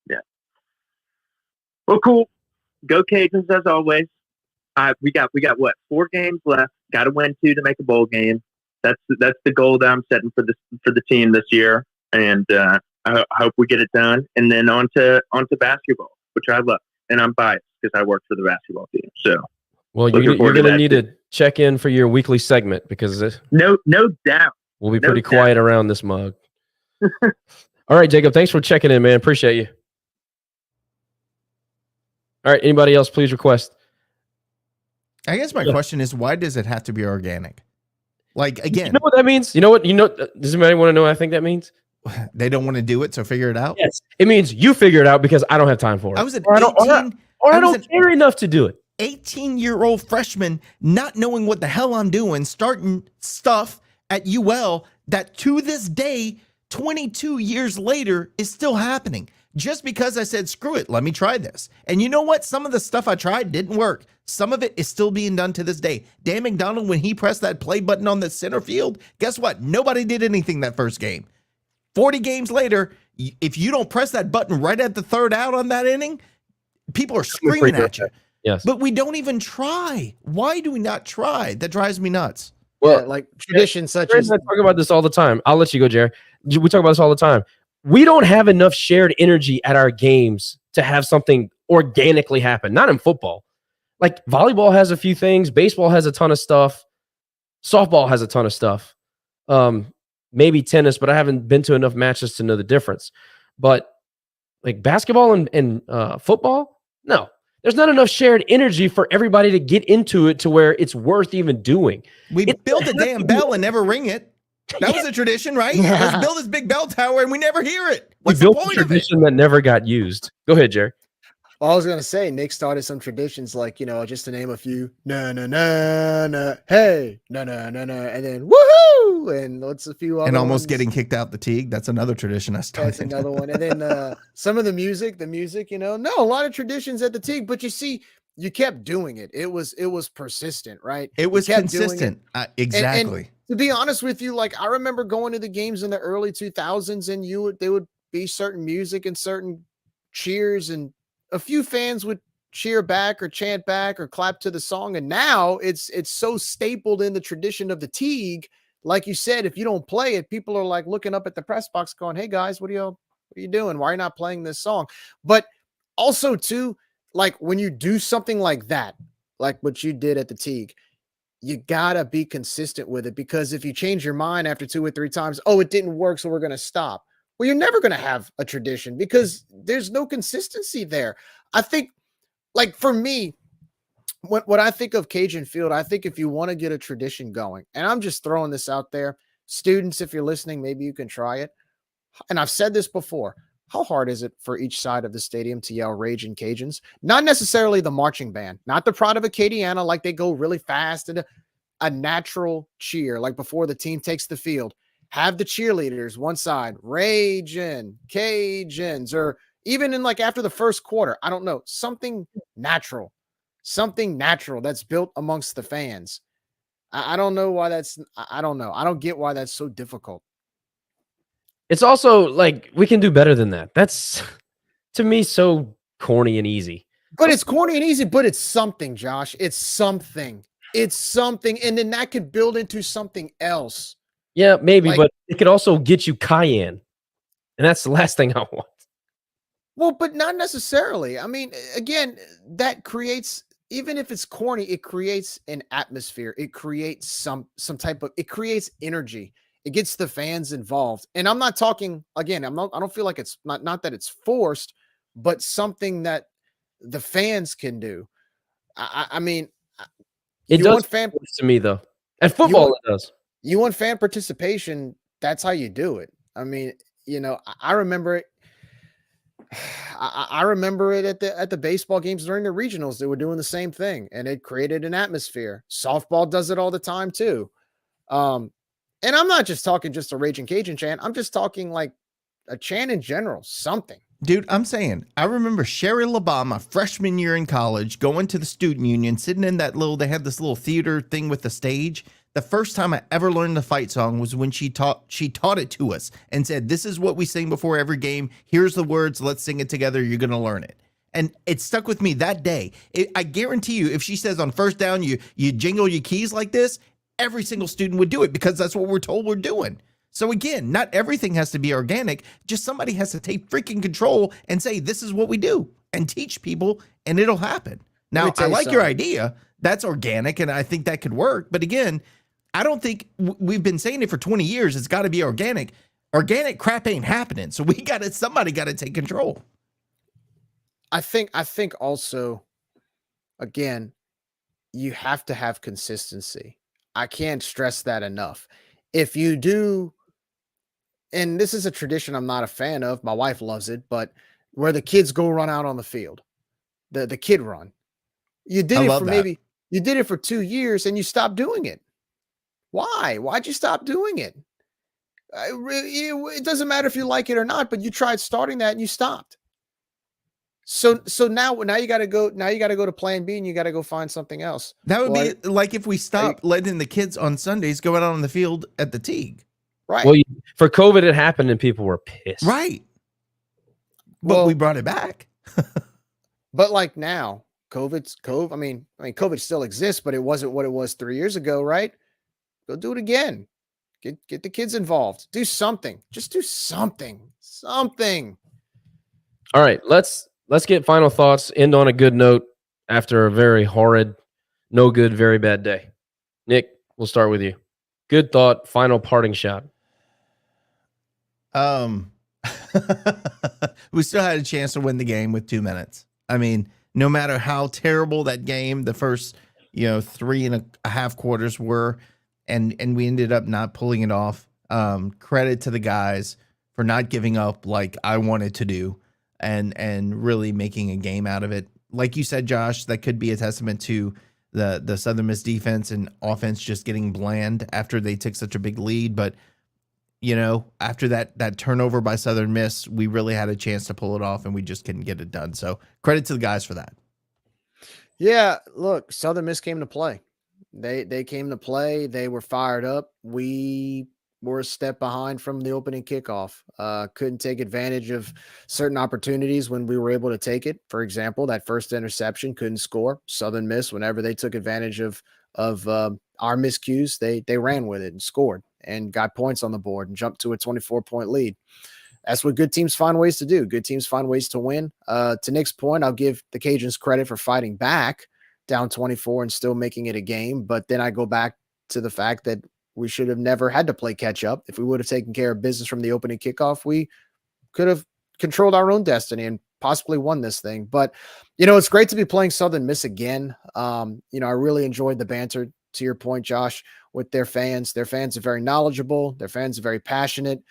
Yeah. Well, cool. Go Cajuns as always. We got what, 4 games left. Got to win 2 to make a bowl game. That's the goal that I'm setting for the team this year, and I hope we get it done. And then on to basketball, which I love, and I'm biased because I work for the basketball team. So, well, you're going to need to check in for your weekly segment because no doubt we'll be pretty quiet around this mug. All right, Jacob, thanks for checking in, man. Appreciate you. All right, anybody else, please request. I guess my question is, why does it have to be organic? Like, again, you know what that means? Does anybody want to know what I think that means? They don't want to do it, so figure it out. Yes, it means you figure it out because I don't have time for it. I was an I don't care enough to do it. 18-year-old freshman not knowing what the hell I'm doing, starting stuff at UL that to this day, 22 years later, is still happening. Just because I said, screw it, let me try this. And you know what? Some of the stuff I tried didn't work. Some of it is still being done to this day. Dan McDonald, when he pressed that play button on the center field, guess what? Nobody did anything that first game. 40 games later, if you don't press that button right at the third out on that inning, people are screaming at you. Yes. But we don't even try. Why do we not try? That drives me nuts. Well, like traditions such as... I talk about this all the time. I'll let you go, Jerry. We talk about this all the time. We don't have enough shared energy at our games to have something organically happen. Not in football. Like volleyball has a few things. Baseball has a ton of stuff. Softball has a ton of stuff. Maybe tennis, but I haven't been to enough matches to know the difference. But like basketball and football, no. There's not enough shared energy for everybody to get into it to where it's worth even doing. We built a damn bell and never ring it. That was a tradition, right? Let's build this big bell tower and we never hear it. What's we built the point a tradition that never got used. Go ahead, Jerry. Well, I was going to say, Nick started some traditions like, just to name a few, no, hey, no, and then woohoo, and what's a few other and almost ones? Getting kicked out the Teague. That's another tradition I started. That's another one. And then some of the music, no, a lot of traditions at the Teague, but you see, you kept doing it. It was persistent, right? It was consistent. Exactly. And to be honest with you, like I remember going to the games in the early 2000s and they would be certain music and certain cheers, and a few fans would cheer back or chant back or clap to the song. And now it's so stapled in the tradition of the Teague. Like you said, if you don't play it, people are like looking up at the press box going, hey guys, what are you doing? Why are you not playing this song? But also too, like when you do something like that, like what you did at the Teague, you gotta be consistent with it, because if you change your mind after 2 or 3 times, oh, it didn't work, so we're going to stop. Well, you're never going to have a tradition because there's no consistency there. I think, like for me, what I think of Cajun Field, I think if you want to get a tradition going, and I'm just throwing this out there, students, if you're listening, maybe you can try it. And I've said this before. How hard is it for each side of the stadium to yell Raging Cajuns? Not necessarily the marching band, not the Pride of Acadiana, like they go really fast, and a natural cheer, like before the team takes the field. Have the cheerleaders one side, Raging Cajuns, or even in like after the first quarter, I don't know, something natural that's built amongst the fans. I don't know why I don't know. I don't get why that's so difficult. It's also like we can do better than that. That's to me so corny and easy. But it's corny and easy, but it's something, Josh. It's something. It's something. And then that could build into something else. Yeah, maybe, but it could also get you cayenne. And that's the last thing I want. Well, but not necessarily. I mean, again, that creates, even if it's corny, it creates an atmosphere. It creates some type of, it creates energy. It gets the fans involved. And I'm not talking, again, I don't feel like it's not that it's forced, but something that the fans can do. I mean, it does fan to me though. At football, it does. You want fan participation. That's how you do it. I mean, I remember it. I remember it at the baseball games during the regionals. They were doing the same thing, and it created an atmosphere. Softball does it all the time too. And I'm not just talking just a Raging Cajun chant. I'm just talking like a chant in general, something. Dude, I'm saying, I remember Sherry LaBaum, my freshman year in college, going to the student union, sitting in that they had this little theater thing with the stage. The first time I ever learned the fight song was when she taught it to us and said, this is what we sing before every game. Here's the words. Let's sing it together. You're going to learn it. And it stuck with me that day. I guarantee you, if she says on first down, you jingle your keys like this, every single student would do it because that's what we're told we're doing. So again, not everything has to be organic. Just somebody has to take freaking control and say, this is what we do, and teach people, and it'll happen. Now, I like your idea. That's organic, and I think that could work. But again, I don't think we've been saying it for 20 years. It's got to be organic. Organic crap ain't happening. So somebody got to take control. I think also, again, you have to have consistency. I can't stress that enough. If you do, and this is a tradition I'm not a fan of, my wife loves it, but where the kids go run out on the field, the kid run. You did it for you did it for 2 years and you stopped doing it. Why? Why'd you stop doing it? It doesn't matter if you like it or not, but you tried starting that and you stopped. So now you got to go. Now you got to go to Plan B and you got to go find something else. That would be like if we stopped letting the kids on Sundays go out on the field at the Teague. Right. Well, for COVID, it happened and people were pissed. Right. But we brought it back. But like now, COVID. I mean, COVID still exists, but it wasn't what it was 3 years ago, right? Go do it again. Get the kids involved. Do something. Just do something. Something. All right, let's get final thoughts. End on a good note after a very horrid, no good, very bad day. Nick, we'll start with you. Good thought. Final parting shot. We still had a chance to win the game with 2 minutes. I mean, no matter how terrible that game, the first 3.5 quarters were, and we ended up not pulling it off. Credit to the guys for not giving up like I wanted to do, and really making a game out of it. Like you said, Josh, that could be a testament to the Southern Miss defense and offense just getting bland after they took such a big lead. But after that turnover by Southern Miss, we really had a chance to pull it off, and we just couldn't get it done. So credit to the guys for that. Yeah, look, Southern Miss came to play. They came to play. They were fired up. We were a step behind from the opening kickoff. Couldn't take advantage of certain opportunities when we were able to take it. For example, that first interception, couldn't score. Southern Miss, whenever they took advantage of our miscues, they ran with it and scored and got points on the board and jumped to a 24-point lead. That's what good teams find ways to do. Good teams find ways to win. To Nick's point, I'll give the Cajuns credit for fighting back down 24 and still making it a game. But then I go back to the fact that we should have never had to play catch up. If we would have taken care of business from the opening kickoff, we could have controlled our own destiny and possibly won this thing. But, it's great to be playing Southern Miss again. I really enjoyed the banter, to your point, Josh, with their fans. Their fans are very knowledgeable. Their fans are very passionate.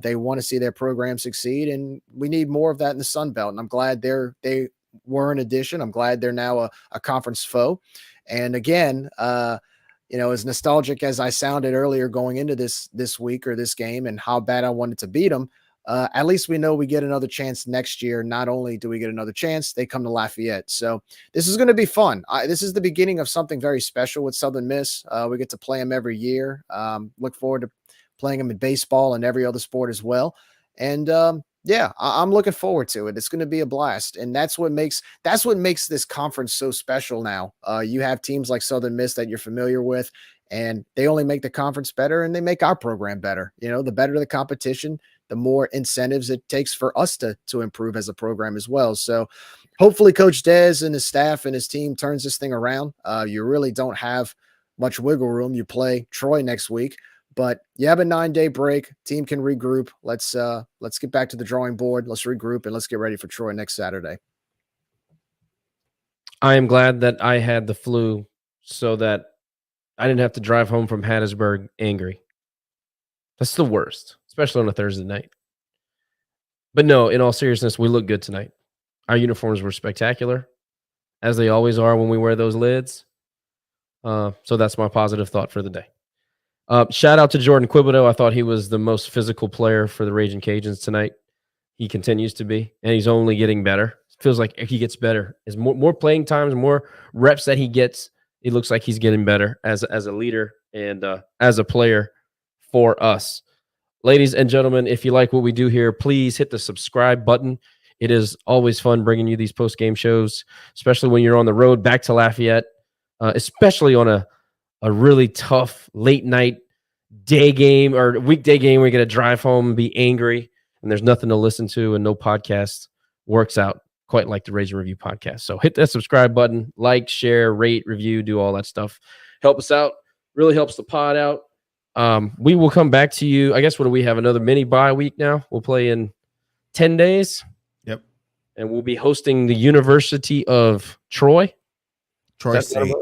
They want to see their program succeed, and we need more of that in the Sun Belt. And I'm glad they were an addition. I'm glad they're now a conference foe. And again, as nostalgic as I sounded earlier going into this week or this game and how bad I wanted to beat them, at least we know we get another chance next year. Not only do we get another chance, they come to Lafayette. So this is going to be fun. This is the beginning of something very special with Southern Miss. We get to play them every year. Look forward to playing them in baseball and every other sport as well. And I'm looking forward to it. It's going to be a blast. And that's what makes this conference so special now. You have teams like Southern Miss that you're familiar with, and they only make the conference better and they make our program better. The better the competition, the more incentives it takes for us to improve as a program as well. So hopefully Coach Dez and his staff and his team turns this thing around. You really don't have much wiggle room. You play Troy next week, but you have a 9-day break. Team can regroup. Let's get back to the drawing board. Let's regroup and let's get ready for Troy next Saturday. I am glad that I had the flu so that I didn't have to drive home from Hattiesburg angry. That's the worst, especially on a Thursday night. But no, in all seriousness, we look good tonight. Our uniforms were spectacular, as they always are when we wear those lids. So that's my positive thought for the day. Shout out to Jordan Quibido. I thought he was the most physical player for the Raging Cajuns tonight. He continues to be, and he's only getting better. Feels like he gets better. As more playing times, more reps that he gets, it looks like he's getting better as a leader and as a player for us. Ladies and gentlemen, if you like what we do here, please hit the subscribe button. It is always fun bringing you these post-game shows, especially when you're on the road back to Lafayette, especially on a really tough late night day game or weekday game where you're going to drive home and be angry and there's nothing to listen to and no podcast works out quite like the Raise and Review podcast. So hit that subscribe button, like, share, rate, review, do all that stuff. Help us out. Really helps the pod out. We will come back to you. I guess, what do we have? Another mini bye week now. We'll play in 10 days. Yep. And we'll be hosting the University of Troy. Troy State.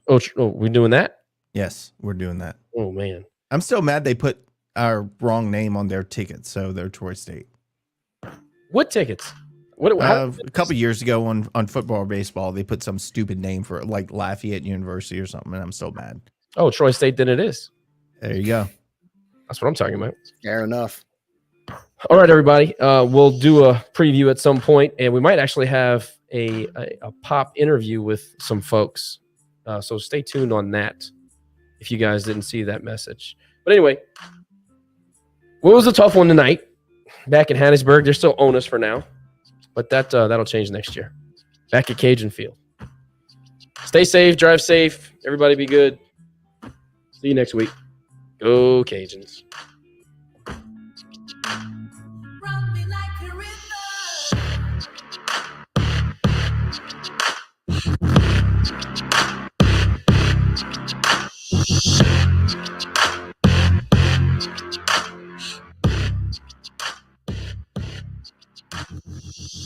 Oh, we're doing that? Yes, we're doing that. Oh, man. I'm still mad they put our wrong name on their tickets, so they're Troy State. What tickets? A couple years ago on football or baseball, they put some stupid name for it, like Lafayette University or something, and I'm still mad. Oh, Troy State, then it is. There you go. That's what I'm talking about. Fair enough. All right, everybody. We'll do a preview at some point, and we might actually have a pop interview with some folks. So stay tuned on that if you guys didn't see that message. But anyway, well, it was a tough one tonight. Back in Hattiesburg, they're still own us for now, but that'll change next year. Back at Cajun Field. Stay safe, drive safe. Everybody be good. See you next week. Go Cajuns.